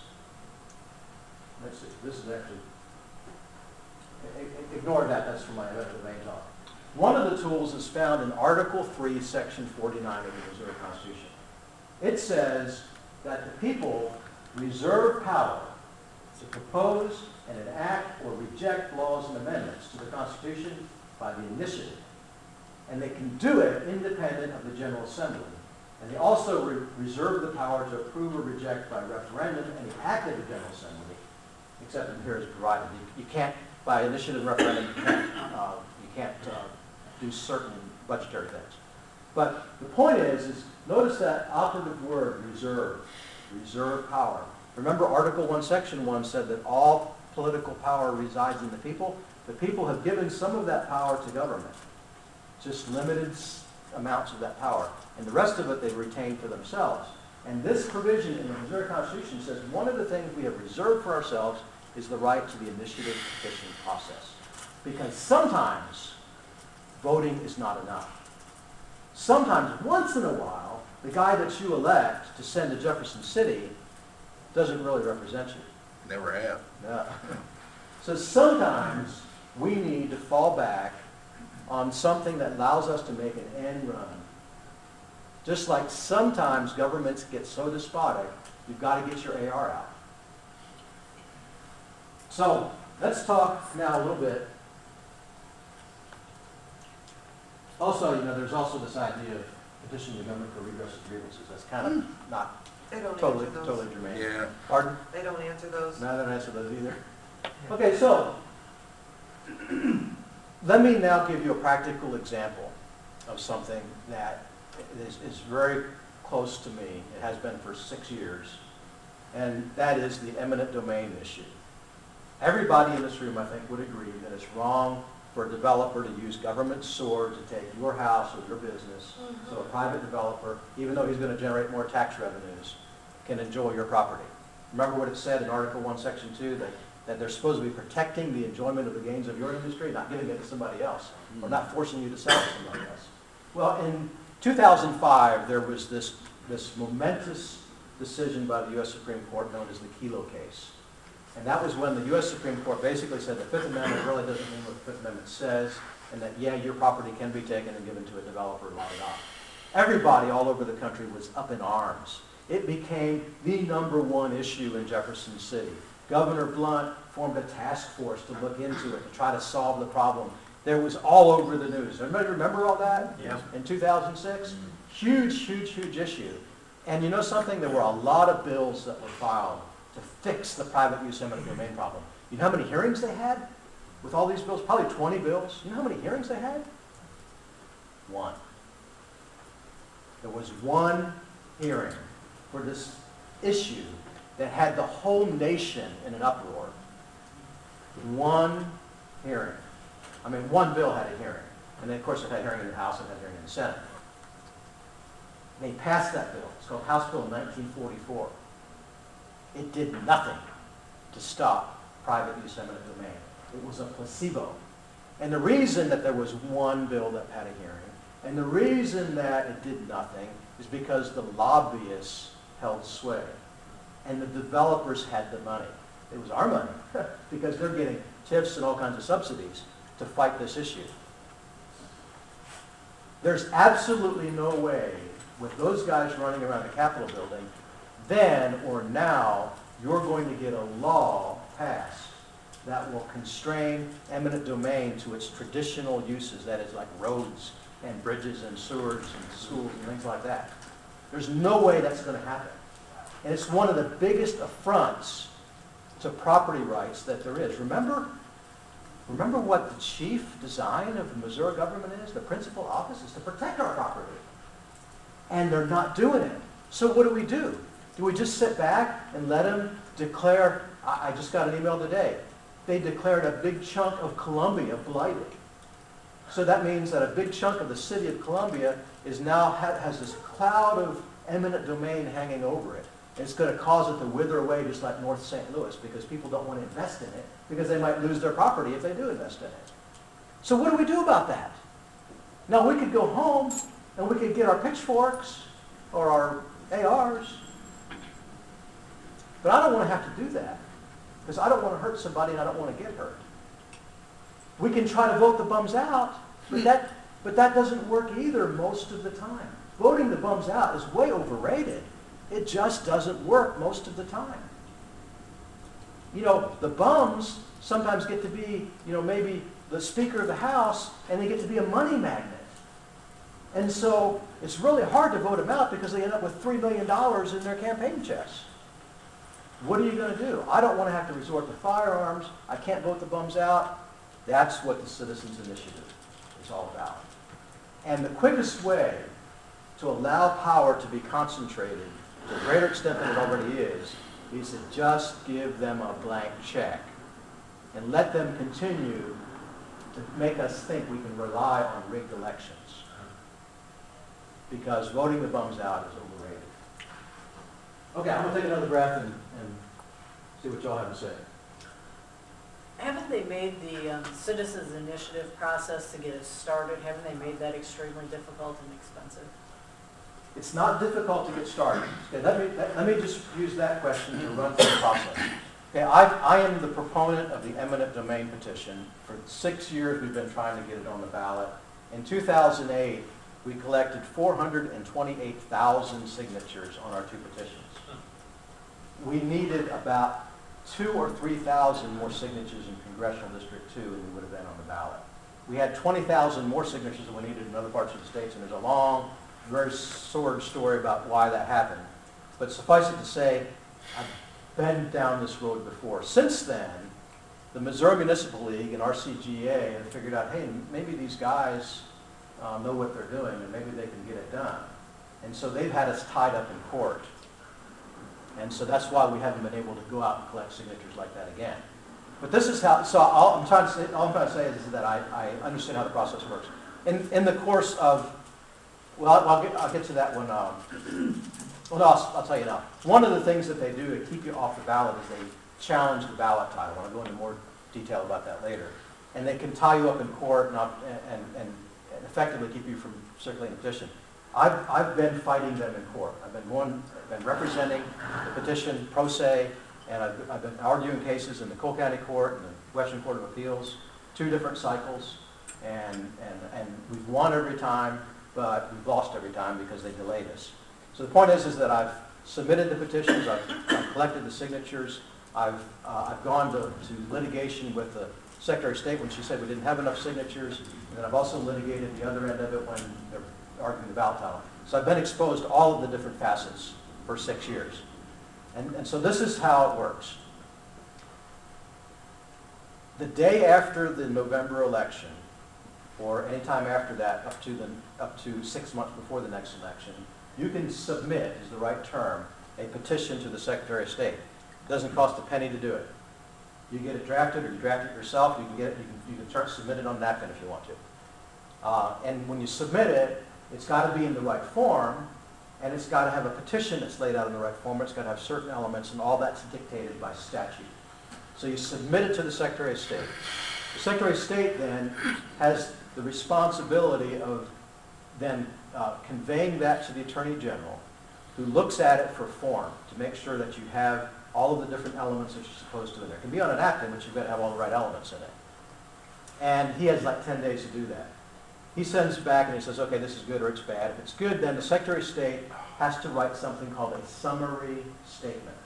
B: let's see, this is actually, ignore that, that's from my main talk. One of the tools is found in Article 3, Section 49 of the Missouri Constitution. It says that the people reserve power to propose and enact or reject laws and amendments to the Constitution by the initiative. And they can do it independent of the General Assembly. And they also reserve the power to approve or reject by referendum any act of the General Assembly, except in here is provided. You can't, by initiative and referendum, you can't do certain budgetary things. But the point is notice that operative word, reserve power. Remember Article 1, Section 1 said that all political power resides in the people. The people have given some of that power to government, just limited amounts of that power. And the rest of it they retain for themselves. And this provision in the Missouri Constitution says one of the things we have reserved for ourselves is the right to the initiative petition process. Because sometimes voting is not enough. Sometimes, once in a while, the guy that you elect to send to Jefferson City doesn't really represent you.
J: Never have.
B: Yeah. So sometimes we need to fall back on something that allows us to make an end run. Just like sometimes governments get so despotic, you've got to get your AR out. So let's talk now a little bit. Also, there's also this idea of petitioning the government for redress of grievances. That's kind of not
A: They don't
B: totally
A: answer those.
B: germane.
J: Yeah.
B: Pardon?
A: They don't answer those.
B: No, I don't answer those either. Okay, so let me now give you a practical example of something that is very close to me. It has been for 6 years, and that is the eminent domain issue. Everybody in this room, I think, would agree that it's wrong for a developer to use government sword to take your house or your business, so a private developer, even though he's going to generate more tax revenues, can enjoy your property. Remember what it said in Article 1, Section 2, that they're supposed to be protecting the enjoyment of the gains of your industry, not giving it to somebody else, or not forcing you to sell it to somebody else. Well, in 2005, there was this momentous decision by the U.S. Supreme Court known as the Kelo case. And that was when the U.S. Supreme Court basically said the Fifth Amendment really doesn't mean what the Fifth Amendment says, and that, yeah, your property can be taken and given to a developer, la da da. Everybody all over the country was up in arms. It became the #1 issue in Jefferson City. Governor Blunt formed a task force to look into it, to try to solve the problem. There was all over the news. Everybody remember all that?
E: Yeah.
B: In 2006? Huge, huge, huge issue. And you know something? There were a lot of bills that were filed to fix the private use eminent domain problem. You know how many hearings they had with all these bills? Probably 20 bills. You know how many hearings they had? One. There was one hearing for this issue that had the whole nation in an uproar. One hearing. I mean, one bill had a hearing. And then, of course, it had a hearing in the House and had a hearing in the Senate. They passed that bill. It's called House Bill 1944. It did nothing to stop private use eminent domain. It was a placebo. And the reason that there was one bill that had a hearing, and the reason that it did nothing, is because the lobbyists held sway. And the developers had the money. It was our money, because they're getting TIFs and all kinds of subsidies to fight this issue. There's absolutely no way, with those guys running around the Capitol building, then or now, you're going to get a law passed that will constrain eminent domain to its traditional uses, that is like roads and bridges and sewers and schools and things like that. There's no way that's going to happen. And it's one of the biggest affronts to property rights that there is. Remember what the chief design of the Missouri government is? The principal office is to protect our property. And they're not doing it. So what do? Do we just sit back and let them declare? I just got an email today. they declared a big chunk of Columbia blighted. So that means that a big chunk of the city of Columbia is now has this cloud of eminent domain hanging over it. It's going to cause it to wither away just like North St. Louis, because people don't want to invest in it because they might lose their property if they do invest in it. So what do we do about that? Now we could go home and we could get our pitchforks or our ARs, but I don't want to have to do that because I don't want to hurt somebody and I don't want to get hurt. We can try to vote the bums out, but that doesn't work either most of the time. Voting the bums out is way overrated. It just doesn't work most of the time. You know, the bums sometimes get to be, you know, maybe the Speaker of the House, and they get to be a money magnet. And so it's really hard to vote them out because they end up with $3 million in their campaign checks. What are you going to do? I don't want to have to resort to firearms. I can't vote the bums out. That's what the Citizens Initiative is all about. And the quickest way to allow power to be concentrated to a greater extent than it already is to just give them a blank check and let them continue to make us think we can rely on rigged elections. Because voting the bums out is overrated. Okay, I'm going to take another breath and see what y'all have to say.
A: Haven't they made the Citizens Initiative process to get it started, haven't they made that extremely difficult and expensive?
B: It's not difficult to get started. Okay, let me just use that question to run through the process. Okay, I am the proponent of the eminent domain petition. For 6 years, we've been trying to get it on the ballot. In 2008, we collected 428,000 signatures on our two petitions. We needed about 2,000 or 3,000 more signatures in Congressional District 2 than we would have been on the ballot. We had 20,000 more signatures than we needed in other parts of the states, and there's a long, very sordid story about why that happened. But suffice it to say, I've been down this road before. Since then, the Missouri Municipal League and RCGA have figured out, hey, maybe these guys know what they're doing and maybe they can get it done. And so they've had us tied up in court. And so that's why we haven't been able to go out and collect signatures like that again. But this is how, so all I'm trying to say is that I understand how the process works. In the course of, well, I'll get to that one. Well, no, I'll tell you now. One of the things that they do to keep you off the ballot is they challenge the ballot title. I'll go into more detail about that later. And they can tie you up in court and effectively keep you from circulating the petition. I've been fighting them in court. I've been representing the petition pro se, and I've been arguing cases in the Cole County Court and the Western Court of Appeals, 2 different cycles, and we've won every time, but we've lost every time because they delayed us. So the point is that I've submitted the petitions, I've collected the signatures, I've gone to litigation with the Secretary of State when she said we didn't have enough signatures, and then I've also litigated the other end of it when they're arguing the ballot title. So I've been exposed to all of the different facets for 6 years. And so this is how it works. The day after the November election, or any time after that, up to 6 months before the next election, you can submit, is the right term, a petition to the Secretary of State. It doesn't cost a penny to do it. You get it drafted, or you draft it yourself. You can get it. You can submit it on napkin if you want to. And when you submit it, it's got to be in the right form, and it's got to have a petition that's laid out in the right form. It's got to have certain elements, and all that's dictated by statute. So you submit it to the Secretary of State. The Secretary of State then has the responsibility of then conveying that to the Attorney General, who looks at it for form to make sure that you have all of the different elements that you're supposed to in there. It can be on an napkin, but you've got to have all the right elements in it. And he has like 10 days to do that. He sends it back and he says, okay, this is good or it's bad. If it's good, then the Secretary of State has to write something called a summary statement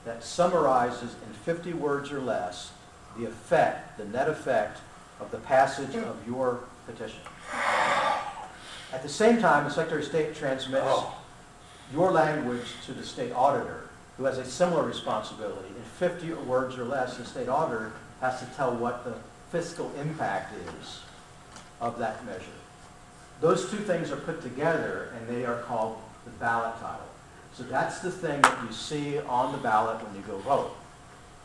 B: that summarizes in 50 words or less the effect, the net effect of the passage of your petition. At the same time, the Secretary of State transmits your language to the state auditor, who has a similar responsibility. In 50 words or less, the state auditor has to tell what the fiscal impact is of that measure. Those two things are put together, and they are called the ballot title. So that's the thing that you see on the ballot when you go vote.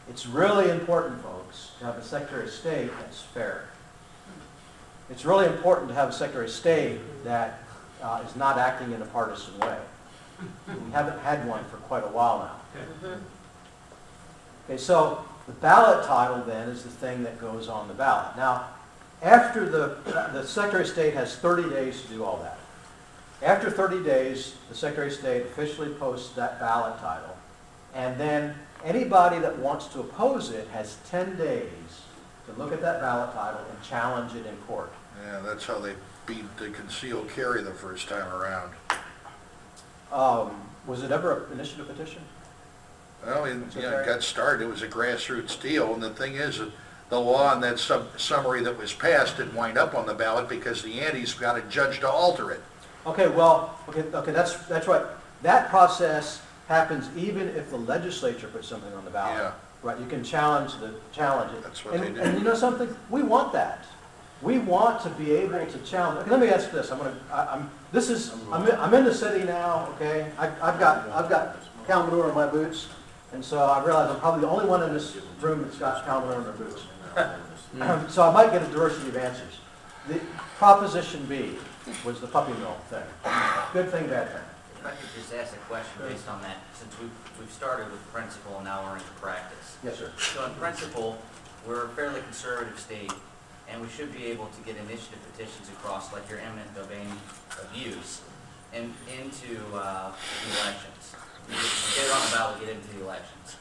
B: It's really important, folks, to have a Secretary of State that's fair. It's really important to have a Secretary of State that is not acting in a partisan way. We haven't had one for quite a while now. Okay, so the ballot title then is the thing that goes on the ballot. Now, after the Secretary of State has 30 days to do all that. After 30 days, the Secretary of State officially posts that ballot title, and then anybody that wants to oppose it has 10 days to look at that ballot title and challenge it in court.
J: Yeah, that's how they beat the concealed carry the first time around.
B: Was it ever an initiative petition?
J: Well, it got started, it was a grassroots deal, and the thing is, the law in that summary that was passed didn't wind up on the ballot because the antis got a judge to alter it.
B: Okay, well, okay, that's right. That process happens even if the legislature puts something on the ballot.
J: Yeah.
B: Right, you can challenge it.
J: That's what they did.
B: And you know something? We want that. We want to be able to challenge. Okay, let me ask this. I'm in the city now. Okay, I've got cow manure in my boots, and so I realize I'm probably the only one in this room that's got cow manure in their boots. So I might get a diversity of answers. The Proposition B was the puppy mill thing. Good thing, bad thing.
H: If I could just ask a question based on that, since we've started with principle and now we're into practice.
B: Yes, sir.
H: So in principle, we're a fairly conservative state, and we should be able to get initiative petitions across, like your eminent domain of use, and into the elections. We get it on the ballot, get into the elections.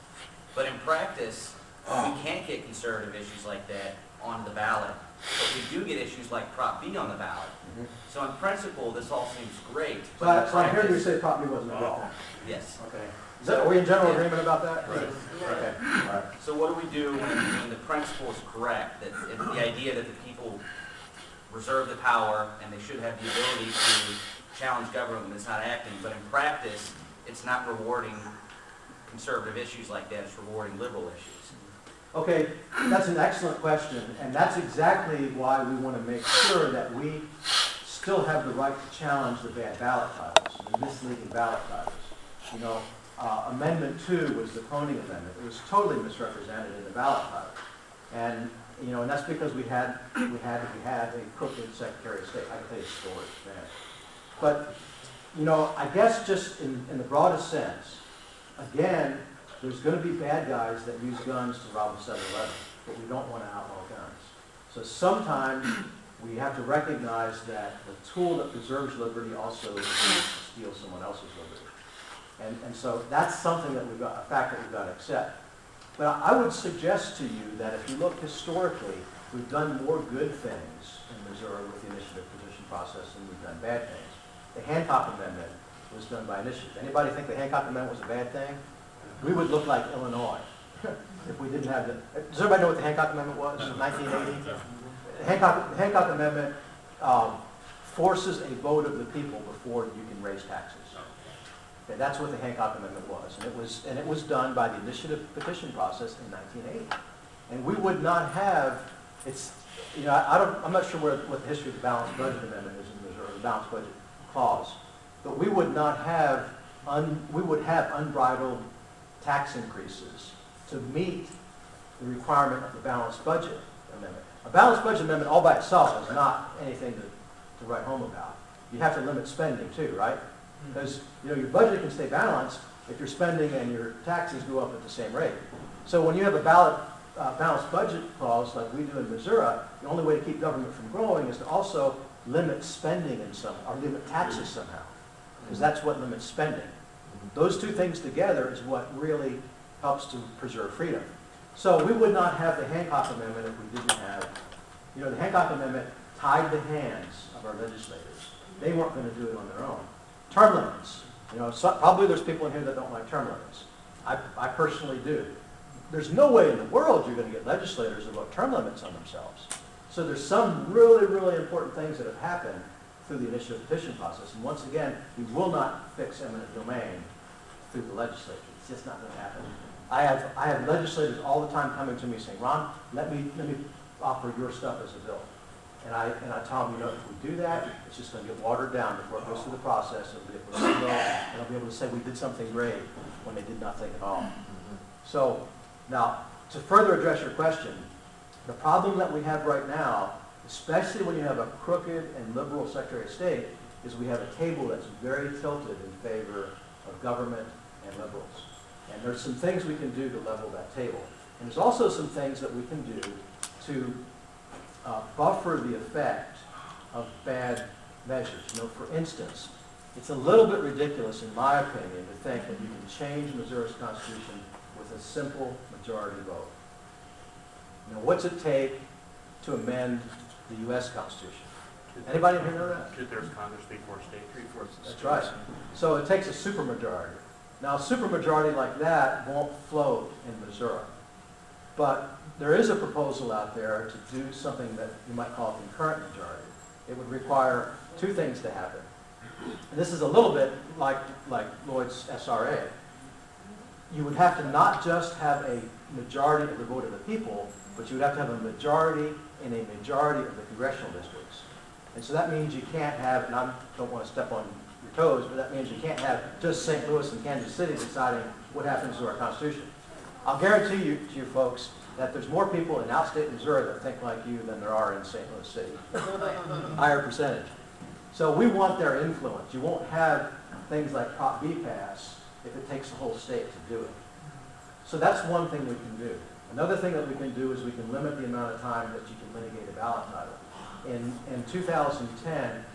H: But in practice, we can't get conservative issues like that on the ballot, but we do get issues like Prop B on the ballot. So in principle, this all seems great.
B: So I heard you say Prop B wasn't a good thing.
H: Yes.
B: Okay. Are we in general agreement about that?
H: Right.
B: Okay. All right.
H: So what do we do when the principle is correct, that if the idea that the people reserve the power and they should have the ability to challenge government when it's not acting, but in practice, it's not rewarding conservative issues like that, it's rewarding liberal issues?
B: Okay, that's an excellent question, and that's exactly why we want to make sure that we still have the right to challenge the bad ballot titles, the misleading ballot titles. You know, Amendment 2 was the cloning amendment. It was totally misrepresented in the ballot title. And, you know, and that's because we had a crooked Secretary of State. I can tell you the story, man. But, you know, I guess just in the broadest sense, again, there's going to be bad guys that use guns to rob a 7-Eleven, but we don't want to outlaw guns. So sometimes we have to recognize that the tool that preserves liberty also is used to steal someone else's liberty. And so that's something that a fact that we've got to accept. But I would suggest to you that if you look historically, we've done more good things in Missouri with the initiative petition process than we've done bad things. The Hancock Amendment was done by initiative. Anybody think the Hancock Amendment was a bad thing? We would look like Illinois if we didn't have the... Does everybody know what the Hancock Amendment was in 1980? The Hancock Amendment forces a vote of the people before you can raise taxes. Okay, that's what the Hancock Amendment was. And it was done by the initiative petition process in 1980. And we would not have... I'm not sure what the history of the Balanced Budget Amendment is in Missouri, the Balanced Budget Clause. But we would not have... we would have unbridled tax increases to meet the requirement of the Balanced Budget Amendment. A Balanced Budget Amendment all by itself is not anything to write home about. You have to limit spending too, right? Because you know your budget can stay balanced if your spending and your taxes go up at the same rate. So when you have a balanced budget clause like we do in Missouri, the only way to keep government from growing is to also limit spending or limit taxes somehow, because that's what limits spending. Those two things together is what really helps to preserve freedom. So we would not have the Hancock Amendment if we didn't have, the Hancock Amendment tied the hands of our legislators. They weren't going to do it on their own. Term limits. Probably there's people in here that don't like term limits. I personally do. There's no way in the world you're going to get legislators to vote term limits on themselves. So there's some really, really important things that have happened through the initiative petition process. And once again, we will not fix eminent domain through the legislature. It's just not going to happen. I have legislators all the time coming to me saying, Ron, let me offer your stuff as a bill. And I tell them, if we do that, it's just going to get watered down before it goes through the process. It'll be a placebo, and I'll be able to say we did something great when they did nothing at all. So Now, to further address your question, the problem that we have right now, especially when you have a crooked and liberal Secretary of State, is we have a table that's very tilted in favor of government and liberals. And there's some things we can do to level that table. And there's also some things that we can do to buffer the effect of bad measures. You know, for instance, it's a little bit ridiculous, in my opinion, to think that you can change Missouri's Constitution with a simple majority vote. You know, what's it take to amend the U.S. Constitution? Anybody here know that?
D: 2/3 Congress, 3/4 state.
G: 3/4
B: That's right. So it takes a supermajority. Now, a supermajority like that won't float in Missouri. But there is a proposal out there to do something that you might call a concurrent majority. It would require two things to happen. And this is a little bit like Lloyd's SRA. You would have to not just have a majority of the vote of the people, but you would have to have a majority in a majority of the congressional districts. And so that means you can't have, and I don't want to step on your toes, but that means you can't have just St. Louis and Kansas City deciding what happens to our Constitution. I'll guarantee you, to you folks, that there's more people in outstate Missouri that think like you than there are in St. Louis City. Higher percentage. So we want their influence. You won't have things like Prop B pass if it takes the whole state to do it. So that's one thing we can do. Another thing that we can do is we can limit the amount of time that you can litigate a ballot title. In 2010,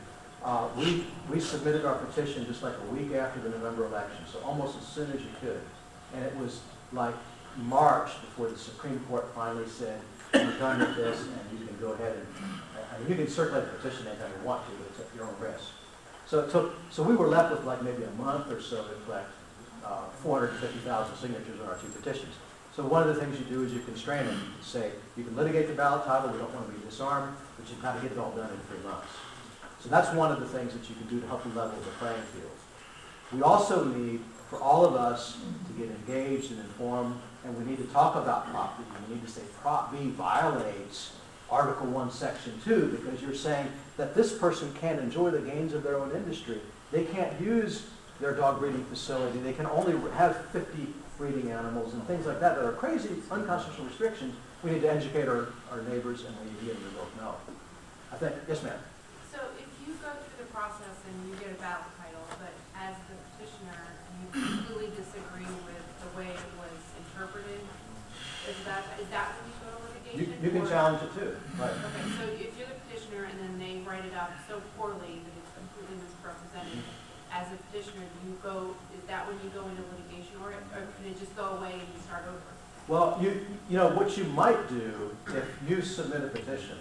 B: we submitted our petition just like a week after the November election, so almost as soon as you could. And it was like March before the Supreme Court finally said, we're done with this, and you can go ahead and you can circulate the petition anytime you want to, but it's at your own risk. So we were left with like maybe a month or so to collect 450,000 signatures on our two petitions. So one of the things you do is you constrain them. You say, you can litigate the ballot title, we don't want to be disarmed, but you've got to get it all done in 3 months. So that's one of the things that you can do to help you level the playing field. We also need, for all of us, to get engaged and informed, and we need to talk about Prop B. We need to say Prop B violates Article 1, Section 2, because you're saying that this person can't enjoy the gains of their own industry. They can't use their dog breeding facility. They can only have 50 breeding animals and things like that that are crazy, unconstitutional restrictions. We need to educate our neighbors, and we need to get them to both know. I think, yes, ma'am.
K: So if you go through the process and you get a ballot title, but as the petitioner, you completely disagree with the way it was interpreted, is that when you go to litigation?
B: You can challenge it too. Right.
K: Okay, so if you're the petitioner and then they write it up so poorly that it's completely misrepresented, as a petitioner, is that when you go into litigation, or can it just go away and you start over?
B: Well, you know what you might do if you submit a petition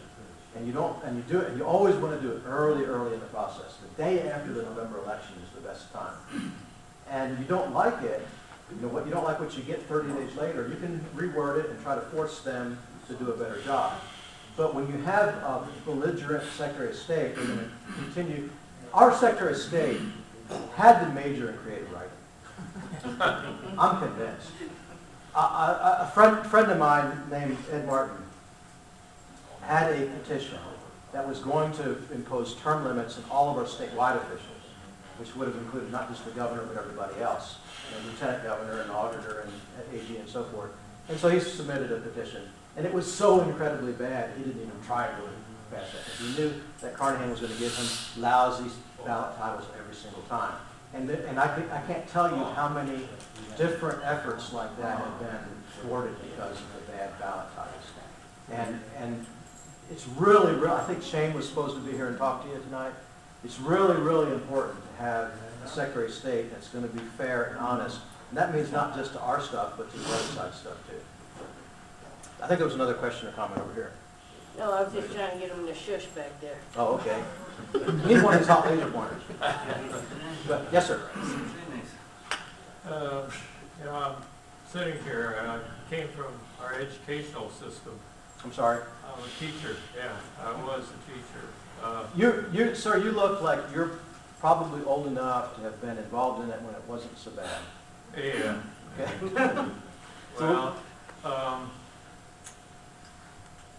B: and you do it, and you always want to do it early in the process. The day after the November election is the best time. And you don't like it, you don't like what you get 30 days later, you can reword it and try to force them to do a better job. But when you have a belligerent Secretary of State, they're going to continue. Our Secretary of State had to major in creative writing. I'm convinced. A friend of mine named Ed Martin had a petition that was going to impose term limits on all of our statewide officials, which would have included not just the governor, but everybody else, the lieutenant governor and auditor and AG and so forth. And so he submitted a petition. And it was so incredibly bad, he didn't even try to pass that. He knew that Carnahan was going to give him lousy ballot titles every single time. And I can't tell you how many different efforts like that have been thwarted because of the bad ballot titles. And it's really, I think Shane was supposed to be here and talk to you tonight. It's really, really important to have a Secretary of State that's going to be fair and honest. And that means not just to our stuff, but to the other side stuff too. I think there was another question or comment over here.
L: No, I was just trying to get them to shush back there.
B: Oh, okay. You need one of these hot laser pointers. But, yes, sir.
E: I'm sitting here, and I came from our educational system.
B: I'm sorry.
E: I'm a teacher, yeah, I was a teacher.
B: Sir, you look like you're probably old enough to have been involved in it when it wasn't so bad.
E: Yeah.
B: Okay.
E: Well,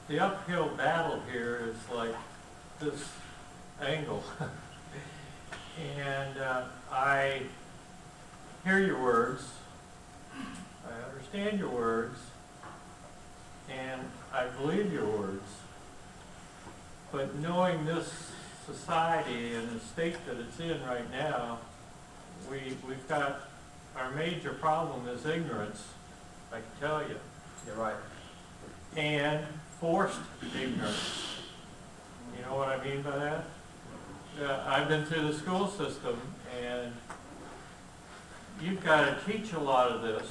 E: the uphill battle here is like this angle. And I hear your words, I understand your words,
M: and I believe your words, but knowing this society and the state that it's in right now, we've got, our major problem is ignorance, I can tell you,
B: You're right.
M: and forced ignorance. You know what I mean by that? I've been through the school system, and you've got to teach a lot of this.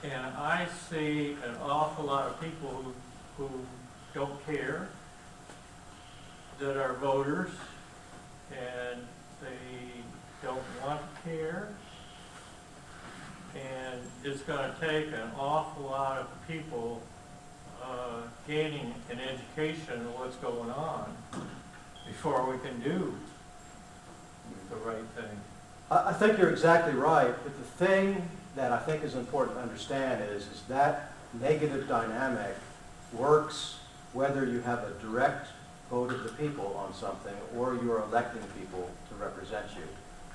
M: And I see an awful lot of people who don't care, that are voters, and they don't want to care. And it's going to take an awful lot of people gaining an education of what's going on before we can do the right thing.
B: I think you're exactly right, but the thing that I think is important to understand is that negative dynamic works whether you have a direct vote of the people on something or you're electing people to represent you.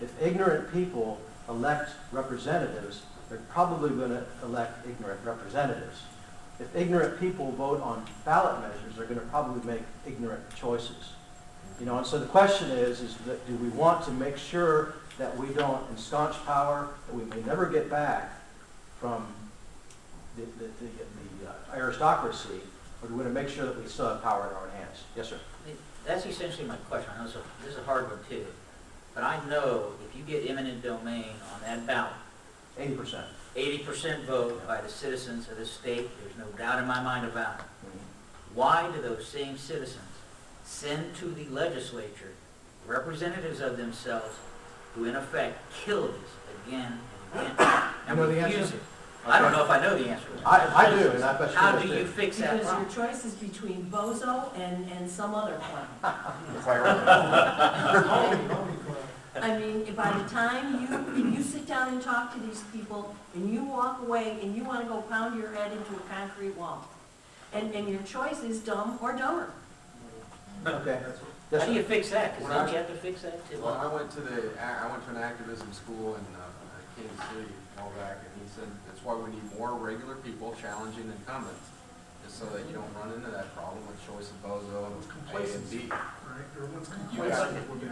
B: If ignorant people elect representatives, they're probably going to elect ignorant representatives. If ignorant people vote on ballot measures, they're going to probably make ignorant choices. You know, and so the question is that do we want to make sure that we don't ensconce power that we may never get back from the aristocracy, or do we want to make sure that we still have power in our own hands? Yes, sir.
H: That's essentially my question. I know this is a hard one too, but I know if you get eminent domain on that ballot,
B: 80%.
H: 80% vote by the citizens of the state, there's no doubt in my mind about it. Why do those same citizens send to the legislature representatives of themselves who in effect kill this again and again and
B: You know the
H: refuse
B: answer?
H: it? I don't know if I know the answer.
B: I do, and I bet you
H: How
B: guys
H: do you fix that
N: Because your
H: problem?
N: choice is between bozo and some other clown. I mean, by the time you sit down and talk to these people, and you walk away, and you want to go pound your head into a concrete wall. And your choice is dumb or dumber.
B: Okay.
H: How do you fix that? Because don't you have to fix that too?
O: Well, I went to an activism school in Kansas City a while back, and he said that's why we need more regular people challenging incumbents, just so that you don't run into that problem with choice of bozo and A and B.
I: Right? Everyone's
O: You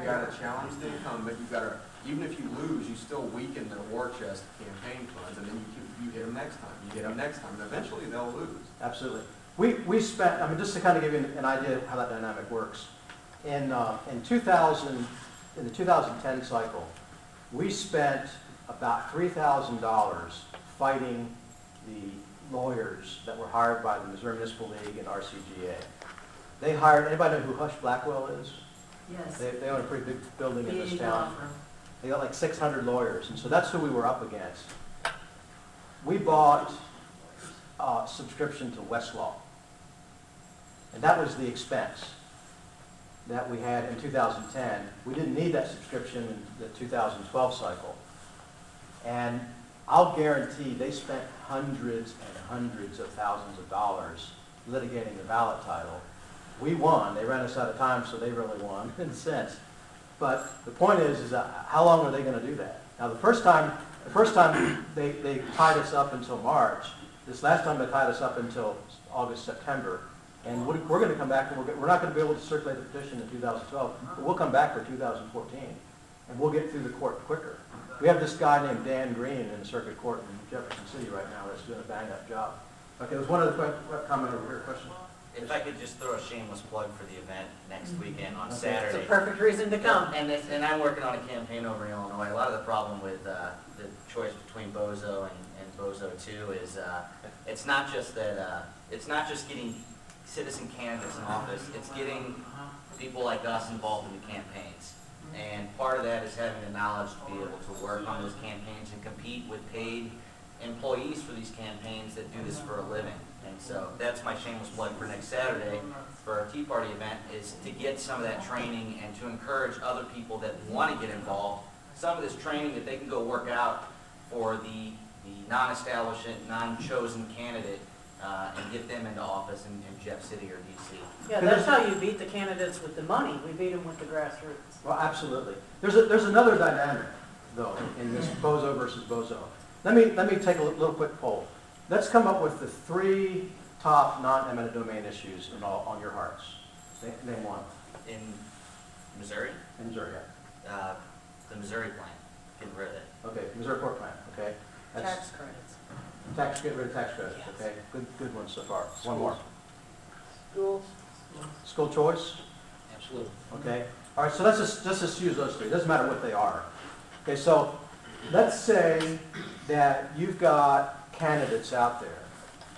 O: got to challenge the incumbent. You got to, even if you lose, you still weaken their war chest campaign funds, and then you hit them next time. You hit them next time, and eventually they'll lose.
B: Absolutely. We spent, I mean, just to kind of give you an idea of how that dynamic works. In the 2010 cycle, we spent about $3,000 fighting the lawyers that were hired by the Missouri Municipal League and RCGA. They hired, anybody know who Hush Blackwell is?
N: Yes.
B: They own a pretty big building in this
N: Big
B: town.
N: law firm.
B: They got like 600 lawyers, and so that's who we were up against. We bought a subscription to Westlaw, and that was the expense that we had in 2010. We didn't need that subscription in the 2012 cycle. And I'll guarantee they spent hundreds and hundreds of thousands of dollars litigating the ballot title. We won. They ran us out of time, so they really won in a sense. But the point is how long are they going to do that? Now, the first time they tied us up until March. This last time they tied us up until August, September. And we're going to come back, and we're not going to be able to circulate the petition in 2012, but we'll come back for 2014, and we'll get through the court quicker. We have this guy named Dan Green in the circuit court in Jefferson City right now that's doing a bang-up job. Okay, there's one other comment over here, question?
P: If I could just throw a shameless plug for the event next weekend on Saturday.
A: It's a perfect reason to come.
P: And I'm working on a campaign over in Illinois. A lot of the problem with the choice between Bozo and Bozo 2 is it's not just that it's not just getting citizen candidates in office, it's getting people like us involved in the campaigns. And part of that is having the knowledge to be able to work on those campaigns and compete with paid employees for these campaigns that do this for a living. And so that's my shameless plug for next Saturday for our Tea Party event, is to get some of that training and to encourage other people that want to get involved, some of this training that they can go work out for the non-established, non-chosen candidate and get them into office in Jeff City or DC.
A: Yeah, that's how you beat the candidates with the money. We beat them with the grassroots.
B: Well, absolutely. There's another dynamic, though, in this Bozo versus Bozo. Let me take a little quick poll. let's come up with the 3 top non-eminent domain issues on your hearts. Name one.
P: In Missouri,
B: In Missouri, yeah.
P: the Missouri plan, getting rid of it.
B: Okay, Missouri Court Plan, okay. That's-
A: Tax credits.
B: Get rid of tax credits,
A: Yes.
B: okay. Good one so far. One more.
A: Schools.
B: School choice,
H: Absolutely.
B: okay. All right, so let's just use those 3. It doesn't matter what they are. Okay, so let's say that you've got candidates out there,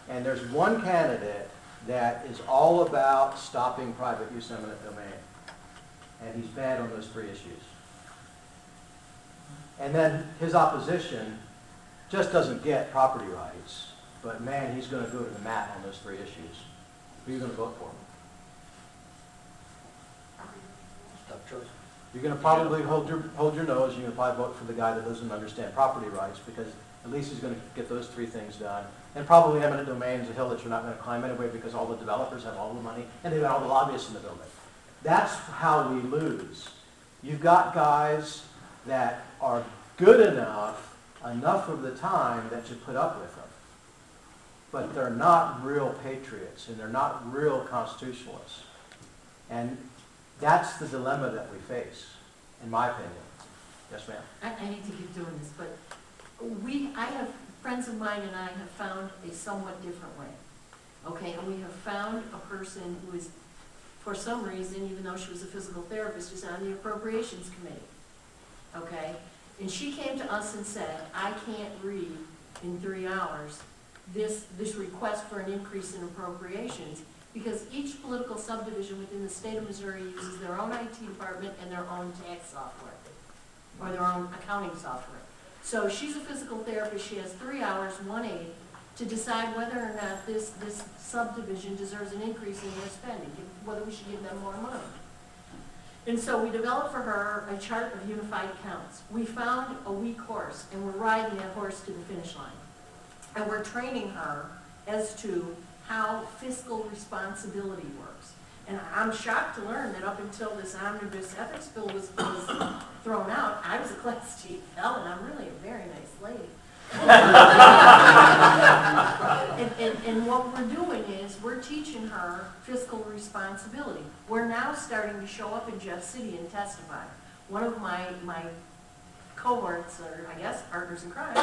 B: and there's one candidate that is all about stopping private use eminent domain, and he's bad on those 3 issues. And then his opposition just doesn't get property rights, but man, he's going to go to the mat on those 3 issues. Who are you going to vote for?
H: Tough choice.
B: You're going to probably hold your nose. You're going to probably vote for the guy that doesn't understand property rights, because at least he's going to get those 3 things done. And probably eminent domain is a hill that you're not going to climb anyway, because all the developers have all the money and they've got all the lobbyists in the building. That's how we lose. You've got guys that are good enough of the time that you put up with them. But they're not real patriots, and they're not real constitutionalists. And that's the dilemma that we face, in my opinion. Yes, ma'am?
N: I hate to keep doing this, but friends of mine and I have found a somewhat different way. Okay, and we have found a person who is, for some reason, even though she was a physical therapist, is on the appropriations committee. Okay? And she came to us and said, I can't read in 3 hours this request for an increase in appropriations, because each political subdivision within the state of Missouri uses their own IT department and their own tax software, or their own accounting software. So she's a physical therapist. She has 3 hours, 1/8, to decide whether or not this subdivision deserves an increase in their spending, whether we should give them more money. And so we developed for her a chart of unified counts. We found a weak horse, and we're riding that horse to the finish line. And we're training her as to how fiscal responsibility works. And I'm shocked to learn that up until this omnibus ethics bill was thrown out, I was a class G felon. I'm really a very nice lady. And what we're doing is we're teaching her fiscal responsibility. We're now starting to show up in Jeff City and testify. One of my cohorts, or I guess partners in crime,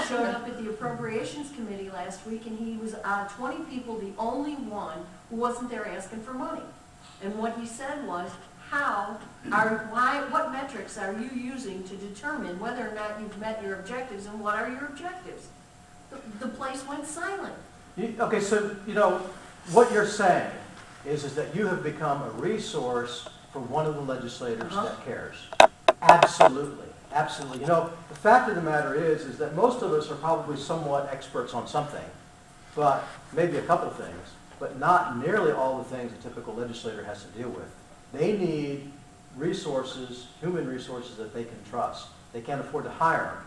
N: showed up at the appropriations committee last week, and he was 20 people, the only one who wasn't there asking for money. And what he said was, what metrics are you using to determine whether or not you've met your objectives, and what are your objectives? The place went silent.
B: Okay, so, what you're saying is that you have become a resource for one of the legislators that cares. Absolutely, absolutely. The fact of the matter is that most of us are probably somewhat experts on something, but maybe a couple things, but not nearly all the things a typical legislator has to deal with. They need resources, human resources that they can trust. They can't afford to hire them.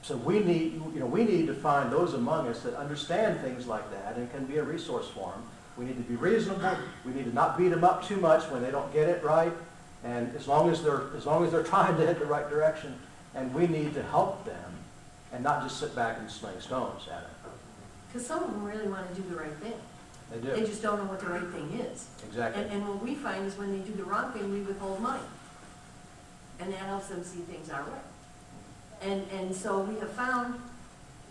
B: So we need to find those among us that understand things like that and can be a resource for them. We need to be reasonable. We need to not beat them up too much when they don't get it right. And as long as they're trying to head the right direction, and we need to help them and not just sit back and sling stones at it.
N: Because some of them really want to do the right thing.
B: They do.
N: They just don't know what the right thing is.
B: Exactly.
N: And what we find is when they do the wrong thing, we withhold money. And that helps them see things our way. And so we have found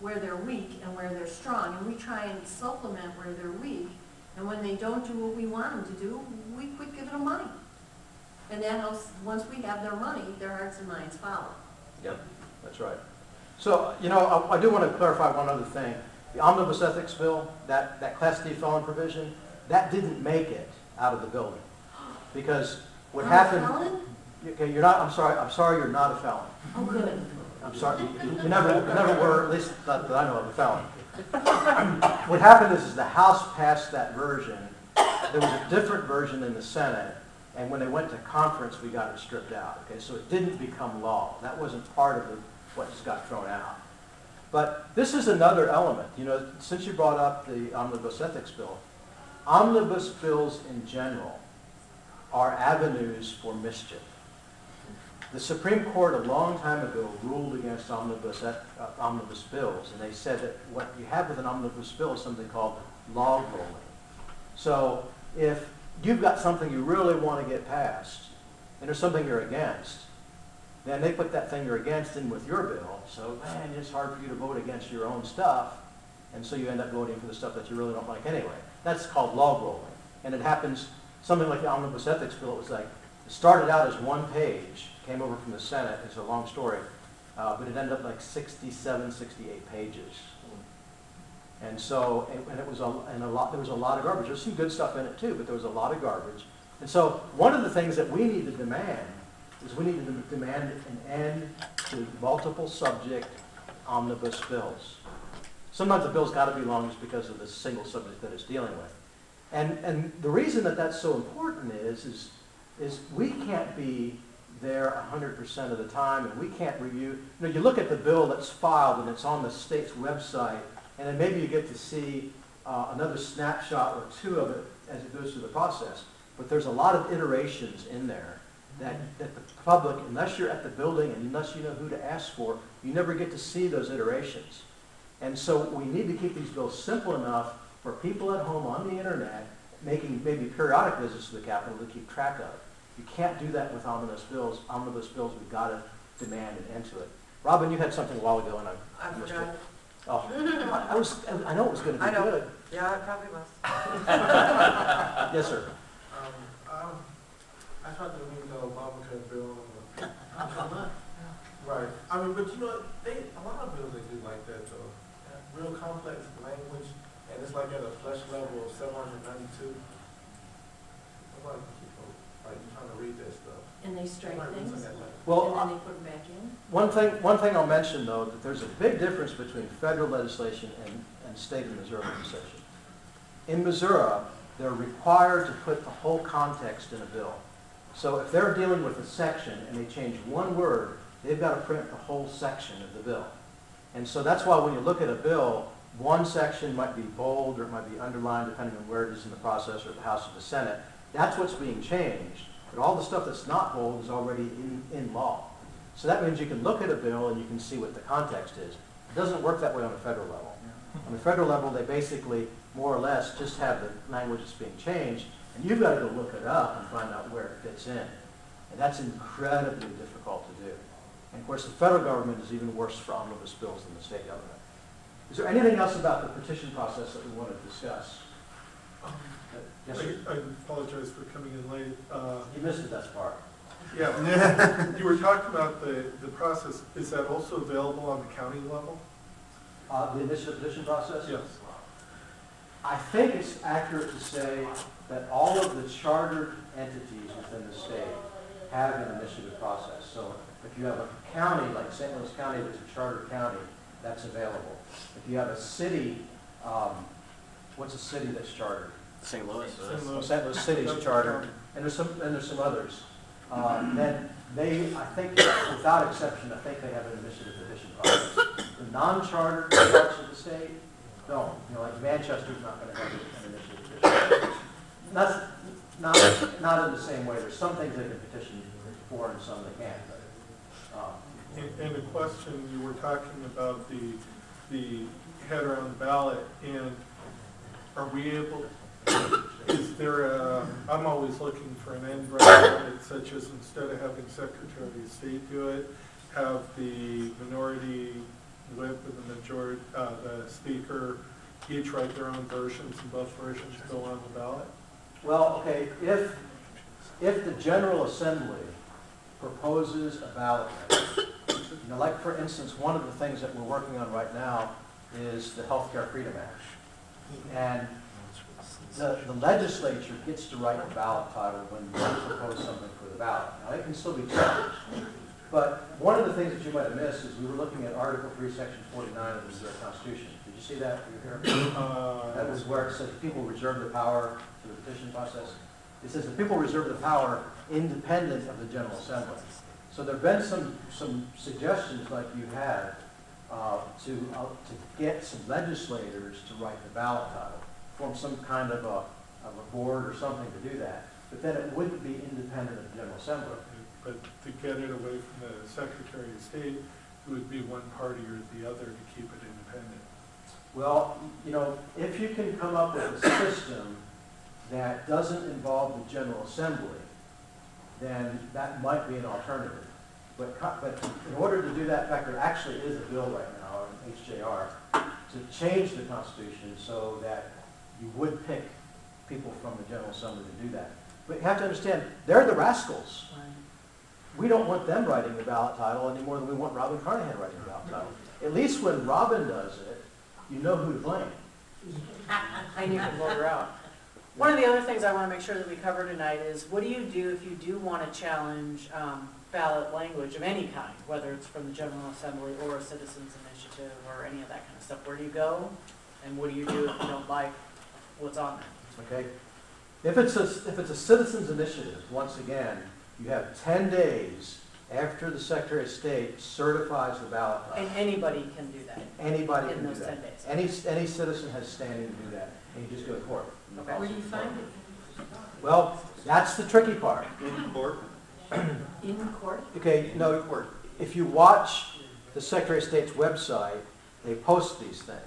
N: where they're weak and where they're strong, and we try and supplement where they're weak. And when they don't do what we want them to do, we quit giving them money. And that helps, once we have their money, their hearts and minds follow.
B: Yep, that's right. So, I do want to clarify one other thing. The omnibus ethics bill, that Class D felon provision, that didn't make it out of the building. Because what happened...
N: Not a felon?
B: Okay, you're not, I'm sorry you're not a felon.
N: Oh, good.
B: I'm sorry, you never were, at least that I know of, a felon. What happened is the House passed that version. There was a different version in the Senate, and when they went to conference, we got it stripped out. Okay, so it didn't become law. That wasn't part of what just got thrown out. But this is another element. Since you brought up the omnibus ethics bill, omnibus bills in general are avenues for mischief. The Supreme Court a long time ago ruled against omnibus bills, and they said that what you have with an omnibus bill is something called log rolling. So if you've got something you really want to get passed, and there's something you're against, then they put that thing you're against in with your bill, so man, it's hard for you to vote against your own stuff, and so you end up voting for the stuff that you really don't like anyway. That's called log rolling. And it happens, something like the omnibus ethics bill, it was like, it started out as one page, came over from the Senate, it's a long story, but it ended up like 67, 68 pages. And so, and it was there was a lot of garbage. There's some good stuff in it too, but there was a lot of garbage. And so one of the things that we need to demand is we need to demand an end to multiple subject omnibus bills. Sometimes the bill's got to be long just because of the single subject that it's dealing with. And the reason that that's so important is we can't be there 100% of the time, and we can't review. You know, you look at the bill that's filed and it's on the state's website, and then maybe you get to see another snapshot or two of it as it goes through the process. But there's a lot of iterations in there that the public, unless you're at the building and unless you know who to ask for, you never get to see those iterations. And so we need to keep these bills simple enough for people at home on the internet making maybe periodic visits to the Capitol to keep track of. You can't do that with omnibus bills. Omnibus bills, we've got to demand an end to it. Robin, you had something a while ago, and I missed it. Oh, I know it was going to be good.
L: Yeah, it probably was.
B: Yes, sir.
F: I tried to read the Obamacare bill. Right. I mean, but you know, a lot of bills they do like that though. Real complex language, and it's like at a flesh level of 792. I'm like you trying to read that stuff.
N: And they strike things,
B: Well,
N: and then they put them back in?
B: one thing I'll mention, though, that there's a big difference between federal legislation and state and Missouri legislation. In Missouri, they're required to put the whole context in a bill. So if they're dealing with a section and they change one word, they've got to print the whole section of the bill. And so that's why when you look at a bill, one section might be bold or it might be underlined depending on where it is in the process or the House or the Senate. That's what's being changed. But all the stuff that's not bold is already in law. So that means you can look at a bill and you can see what the context is. It doesn't work that way on the federal level. On the federal level, they basically, more or less, just have the language that's being changed, and you've got to go look it up and find out where it fits in. And that's incredibly difficult to do. And of course, the federal government is even worse for omnibus bills than the state government. Is there anything else about the petition process that we want to discuss? Yes, sir?
I: I apologize for coming in late.
B: You missed the best part.
I: Yeah. You were talking about the process. Is that also available on the county level?
B: The initial petition process?
I: Yes.
B: I think it's accurate to say that all of the chartered entities within the state have an initiative process. So if you have a county, like St. Louis County, that's a chartered county, that's available. If you have a city, what's a city that's chartered?
G: St. Louis.
B: St. Louis City is chartered, and there's some others. Then they, I think, without exception, I think they have an initiative petition process. The non-chartered parts of the state don't. You know, like Manchester's not going to have an initiative petition. That's not in the same way. There's some things they can petition for and some they can't. But,
I: and the question you were talking about the header on the ballot, and are we able? Is there a? I'm always looking for an end run, such as instead of having Secretary of State do it, have the minority whip and the majority, the speaker, each write their own versions, and both versions go on the ballot.
B: well, okay, if the General Assembly proposes a ballot measure, you know, like for instance, one of the things that we're working on right now is the Healthcare Freedom Act, and the legislature gets to write the ballot title when you propose something for the ballot. Now, it can still be changed. But one of the things that you might have missed is we were looking at Article 3, Section 49 of the Missouri Constitution. Did you see that? Were you here? That was where it says people reserve the power to the petition process. It says the people reserve the power independent of the General Assembly. So there have been some suggestions like you had to get some legislators to write the ballot title, form some kind of a board or something to do that. But then it wouldn't be independent of the General Assembly.
F: but to get it away from the Secretary of State, it would be one party or the other to keep it independent.
B: Well, you know, if you can come up with a system that doesn't involve the General Assembly, then that might be an alternative. But in order to do that, in fact, there actually is a bill right now in HJR to change the Constitution so that you would pick people from the General Assembly to do that. But you have to understand, they're the rascals. We don't want them writing the ballot title any more than we want Robin Carnahan writing the ballot title. At least when Robin does it, you know who to blame.
A: And you can vote her out. One of the other things I want to make sure that we cover tonight is, what do you do if you do want to challenge ballot language of any kind, whether it's from the General Assembly or a citizens initiative or any of that kind of stuff? Where do you go, and what do you do if you don't like what's on there?
B: Okay? If it's a citizens initiative, once again, you have 10 days after the Secretary of State certifies the ballot title.
A: And anybody can do that?
B: Anybody
A: in
B: can do
A: those
B: that.
A: 10 days?
B: Any citizen has standing to do that, and you just go to court.
A: Okay.
N: Where do you find it?
B: Well, that's the tricky part.
C: In court?
N: In court?
B: Okay, no, if you watch the Secretary of State's website, they post these things.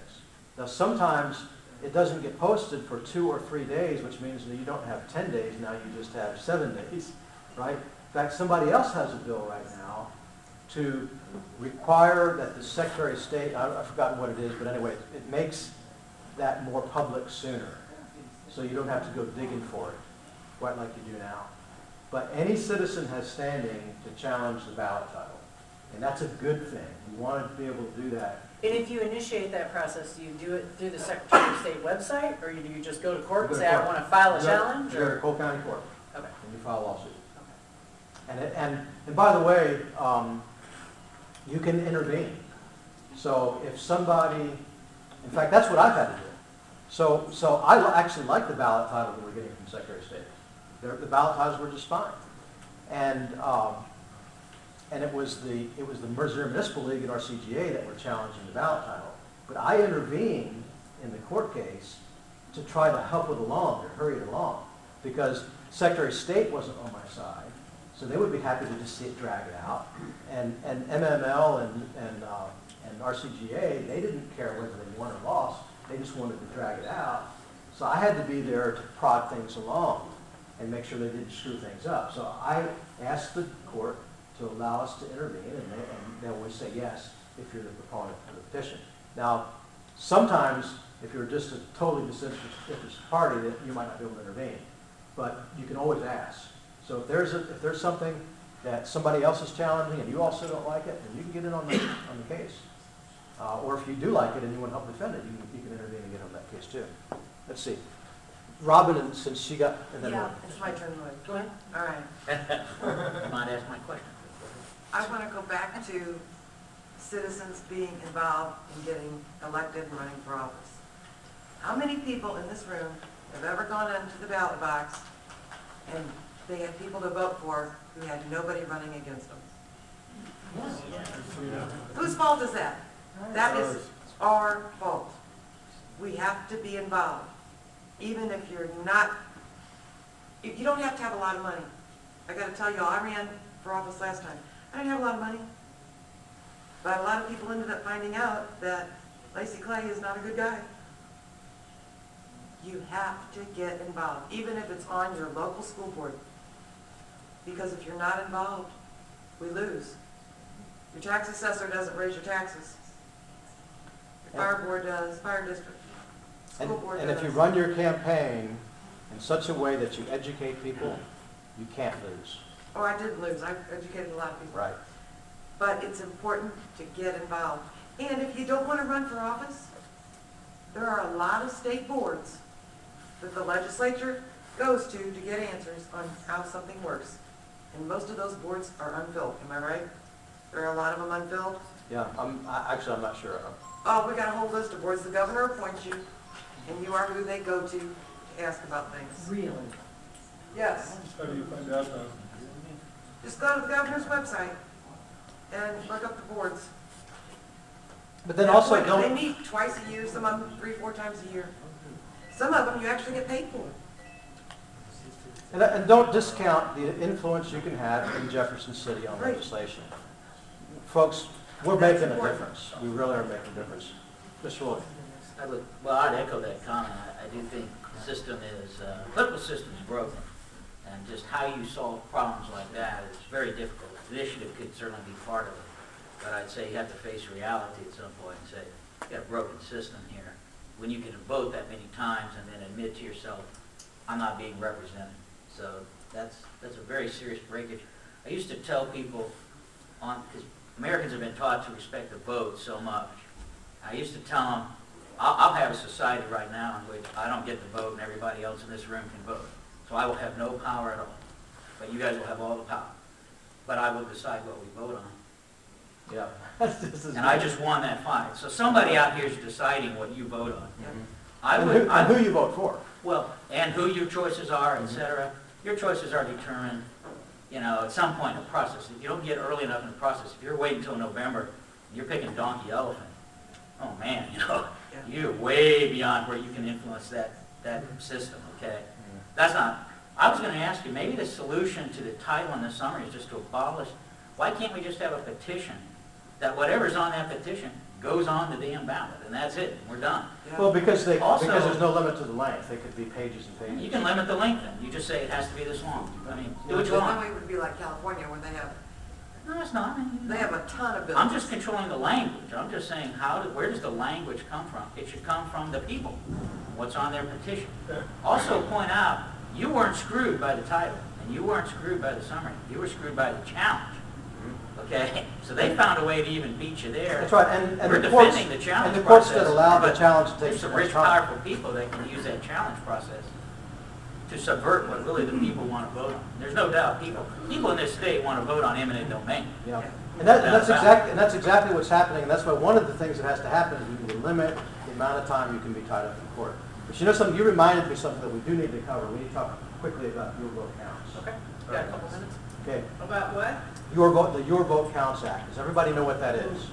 B: Now, sometimes it doesn't get posted for 2 or 3 days, which means that you don't have 10 days, now you just have 7 days, right? In fact, somebody else has a bill right now to require that the Secretary of State, I've forgotten what it is, but anyway, it makes that more public sooner. So you don't have to go digging for it, quite like you do now. But any citizen has standing to challenge the ballot title. And that's a good thing. You want to be able to do that.
A: And if you initiate that process, do you do it through the Secretary of State website, or do you just go to court and say, I want to file a challenge?
B: You go to Cole County Court.
A: Okay.
B: And you file a lawsuit. And by the way, you can intervene. So if somebody, in fact, that's what I've had to do. So I actually like the ballot title that we're getting from Secretary of State. The ballot titles were just fine. And it was the Missouri Municipal League and RCGA that were challenging the ballot title. But I intervened in the court case to try to help it along, to hurry it along, because Secretary of State wasn't on my side, so they would be happy to just see it drag it out. And MML and RCGA, they didn't care whether they won or lost, they just wanted to drag it out. So I had to be there to prod things along and make sure they didn't screw things up. So I asked the court to allow us to intervene, and they always say yes if you're the proponent of the petition. Now, sometimes if you're just a totally disinterested party, that you might not be able to intervene, but you can always ask. So if there's something that somebody else is challenging and you also don't like it, then you can get in on the case. Or if you do like it and you want to help defend it, you can intervene and get on that case too. Let's see. Robin, since she got, and then
L: Yeah, it's my turn, Lloyd.
A: Go ahead.
L: All right.
H: You might ask my question.
L: I want to go back to citizens being involved in getting elected and running for office. How many people in this room have ever gone into the ballot box and they had people to vote for who had nobody running against them? Whose fault is that? That is our fault. We have to be involved. Even if you're not, if you don't have to have a lot of money. I got to tell y'all, I ran for office last time. I didn't have a lot of money. But a lot of people ended up finding out that Lacey Clay is not a good guy. You have to get involved, even if it's on your local school board. Because if you're not involved, we lose. Your tax assessor doesn't raise your taxes. Your fire board does, fire district. School board does.
B: And if you run your campaign in such a way that you educate people, you can't lose.
L: Oh, I did lose. I educated a lot of people.
B: Right.
L: But it's important to get involved. And if you don't want to run for office, there are a lot of state boards that the legislature goes to get answers on how something works. And most of those boards are unfilled. Am I right? There are a lot of them unfilled?
B: Yeah, actually, I'm not sure.
L: Oh, we got a whole list of boards. The governor appoints you, and you are who they go to ask about things.
N: Really?
L: Yes.
F: How do you find out though?
L: Just go to the governor's website and look up the boards.
B: But then also
L: They
B: don't,
L: meet twice a year, some of them 3 or 4 times a year. Some of them you actually get paid for.
B: And don't discount the influence you can have in Jefferson City on legislation. Folks, we're making a difference. We really are making a difference. Mr. Lloyd.
H: I'd echo that comment. I do think the system is, political system is broken. And just how you solve problems like that is very difficult. Initiative could certainly be part of it. But I'd say you have to face reality at some point and say, you've got a broken system here. When you can vote that many times and then admit to yourself, I'm not being represented. So that's a very serious breakage. I used to tell people, because Americans have been taught to respect the vote so much, I used to tell them, I'll have a society right now in which I don't get to vote and everybody else in this room can vote. So I will have no power at all. But you guys will have all the power. But I will decide what we vote on.
B: Yeah.
H: And I just won that fight. So somebody out here is deciding what you vote on.
B: And who you vote for.
H: Well, and who your choices are, et cetera. Your choices are determined, at some point in the process. If you don't get early enough in the process, if you're waiting until November, and you're picking donkey elephant, oh man, you're way beyond where you can influence that system, okay? That's not, I was going to ask you, maybe the solution to the title in the summary is just to abolish, why can't we just have a petition that whatever's on that petition goes on the damn ballot, and that's it, and we're done.
B: Well, because
H: Also,
B: there's no limit to the length. They could be pages and pages.
H: You can limit the length then. You just say it has to be this long. I mean, do what you
L: That
H: want.
L: way it would be like California where they have,
H: No, it's not.
L: they have a ton of bills.
H: I'm just controlling the language. I'm just saying where does the language come from? It should come from the people. What's on their petition. Also point out, you weren't screwed by the title, and you weren't screwed by the summary. You were screwed by the challenge. Okay? So they found a way to even beat you there.
B: That's right. And
H: we're
B: the courts,
H: defending the challenge
B: and the courts
H: process,
B: that allow the
H: but
B: challenge to take
H: there's some
B: so much
H: rich,
B: time.
H: powerful people that can use that challenge process to subvert what really the people want to vote on. There's no doubt people in this state want to vote on eminent domain.
B: Yeah. And that's exactly what's happening, and that's why one of the things that has to happen is we need to limit the amount of time you can be tied up in court. But something, you reminded me something that we do need to cover. We need to talk quickly about your vote counts.
A: Okay, got a couple minutes.
B: Okay.
A: About what?
B: The Your Vote Counts Act. Does everybody know what that is?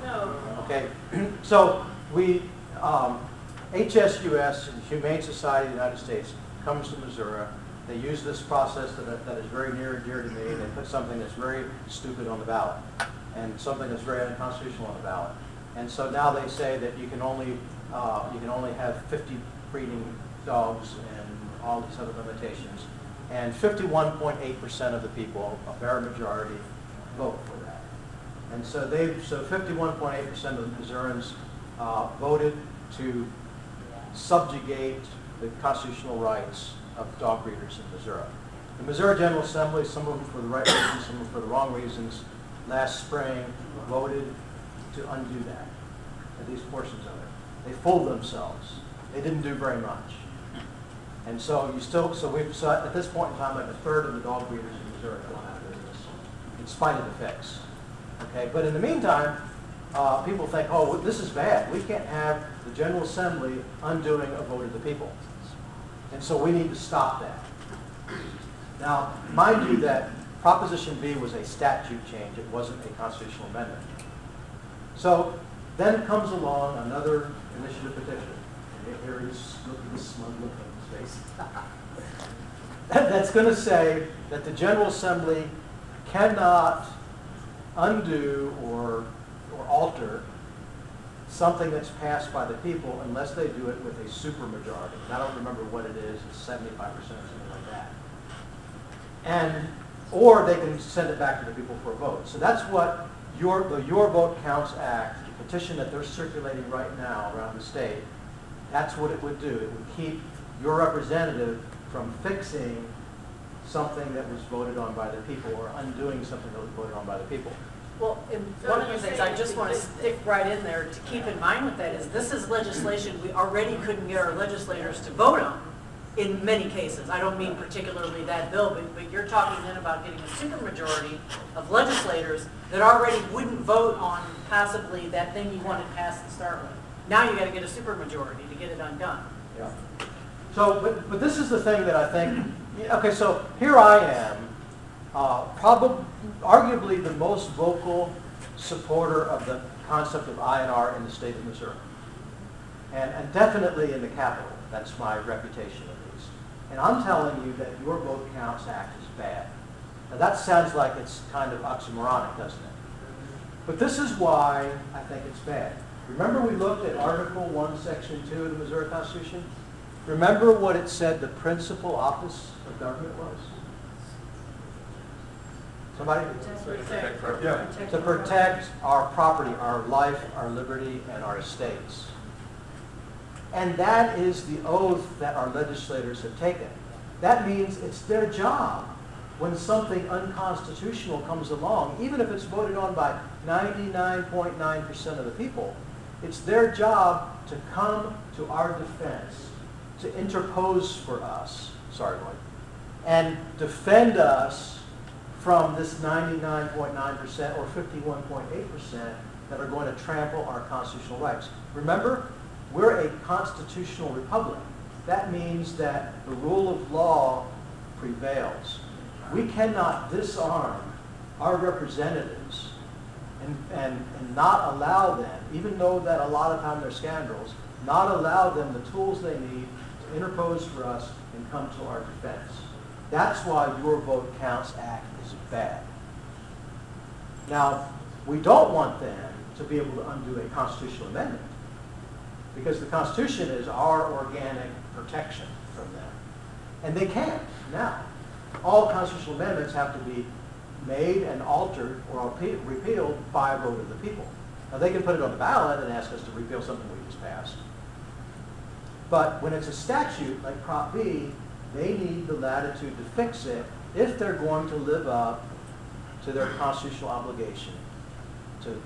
A: No.
B: Okay. So we, HSUS, the Humane Society of the United States, comes to Missouri. They use this process that is very near and dear to me. They put something that's very stupid on the ballot and something that's very unconstitutional on the ballot. And so now they say that you can only have 50 breeding dogs and all these other limitations. And 51.8% of the people, a bare majority, vote for that. And so 51.8% of the Missourians voted to subjugate the constitutional rights of dog breeders in Missouri. The Missouri General Assembly, some of them for the right reasons, some of them for the wrong reasons, last spring voted to undo that, at least portions of it. They fooled themselves. They didn't do very much. And so at this point in time, like a third of the dog breeders in Missouri are out of business, in spite of the fix. Okay, but in the meantime, people think, oh, this is bad. We can't have the General Assembly undoing a vote of the people. And so we need to stop that. Now, mind you that Proposition B was a statute change. It wasn't a constitutional amendment. So then comes along another initiative petition. And here he's looking at this smug look on his face. That's going to say that the General Assembly cannot undo or alter something that's passed by the people unless they do it with a supermajority. And I don't remember what it is. It's 75% or something like that. Or they can send it back to the people for a vote. So that's what the Your Vote Counts Act, the petition that they're circulating right now around the state, that's what it would do. It would keep your representative from fixing something that was voted on by the people or undoing something that was voted on by the people.
A: Well, and one of the things I just want to stick right in there to keep in mind with that is this is legislation we already couldn't get our legislators to vote on in many cases. I don't mean particularly that bill, but you're talking then about getting a supermajority of legislators that already wouldn't vote on possibly that thing you wanted passed to start with. Now you got to get a supermajority to get it undone.
B: Yeah. So, but this is the thing that I think, okay, so here I am, arguably the most vocal supporter of the concept of INR in the state of Missouri. And definitely in the capital. That's my reputation at least. And I'm telling you that Your Vote Counts Act is bad. Now that sounds like it's kind of oxymoronic, doesn't it? But this is why I think it's bad. Remember we looked at Article 1, Section 2 of the Missouri Constitution? Remember what it said the principal office of government was? Somebody? To protect our property, our life, our liberty, and our estates. And that is the oath that our legislators have taken. That means it's their job when something unconstitutional comes along, even if it's voted on by 99.9% of the people, it's their job to come to our defense, to interpose for us, sorry, Lloyd, and defend us from this 99.9% or 51.8% that are going to trample our constitutional rights. Remember, we're a constitutional republic. That means that the rule of law prevails. We cannot disarm our representatives and not allow them, even though that a lot of time they're scoundrels, not allow them the tools they need to interpose for us and come to our defense. That's why Your Vote Counts Act is bad. Now, we don't want them to be able to undo a constitutional amendment because the Constitution is our organic protection from them. And they can't now. All constitutional amendments have to be made and altered or repealed by a vote of the people. Now they can put it on the ballot and ask us to repeal something we just passed. But when it's a statute like Prop B, they need the latitude to fix it if they're going to live up to their constitutional obligation, to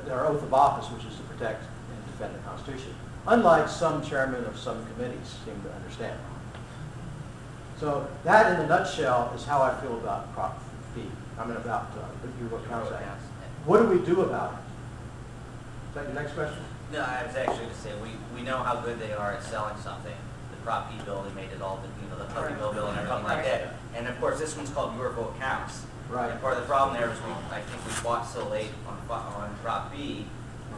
B: their oath of office, which is to protect and defend the Constitution. Unlike some chairmen of some committees seem to understand. So that, in a nutshell, is how I feel about Prop B. I mean, about the Your Vote Counts Act. What do we do about it? Is that your next question?
P: No, I was actually going to say, we know how good they are at selling something. The Prop B bill, they made it all, the puppy bill and everything like that. And of course, this one's called Your Vote Counts.
B: Right.
P: And part of the problem there is I think we fought so late on Prop B.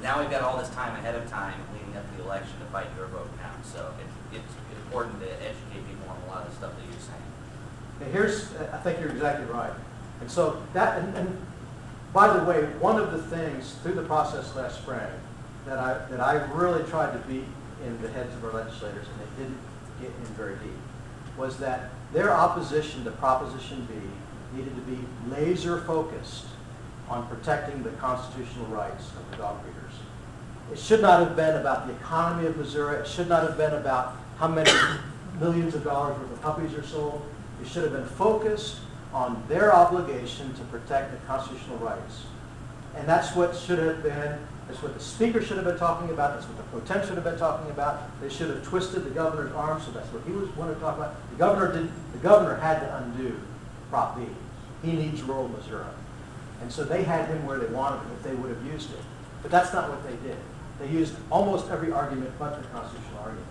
P: Now we've got all this time ahead of time leading up to the election to fight Your Vote Counts. So it's important to educate people on a lot of the stuff that you're saying.
B: I think you're exactly right. And so that, and by the way, one of the things through the process last spring that I really tried to beat in the heads of our legislators, and it didn't get in very deep, was that their opposition to Proposition B needed to be laser focused on protecting the constitutional rights of the dog breeders. It should not have been about the economy of Missouri. It should not have been about how many millions of dollars worth of puppies are sold. It should have been focused on their obligation to protect the constitutional rights. And that's what should have been, that's what the speaker should have been talking about, that's what the pro tem should have been talking about. They should have twisted the governor's arm, so that's what he wanted to talk about. The governor had to undo Prop B. He needs rural Missouri. And so they had him where they wanted him if they would have used it. But that's not what they did. They used almost every argument but the constitutional argument.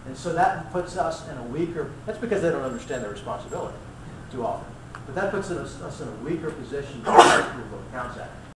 B: And so that puts us in a weaker, that's because they don't understand their responsibility too often. But that puts us in a weaker position to fight the Your Vote Counts Act.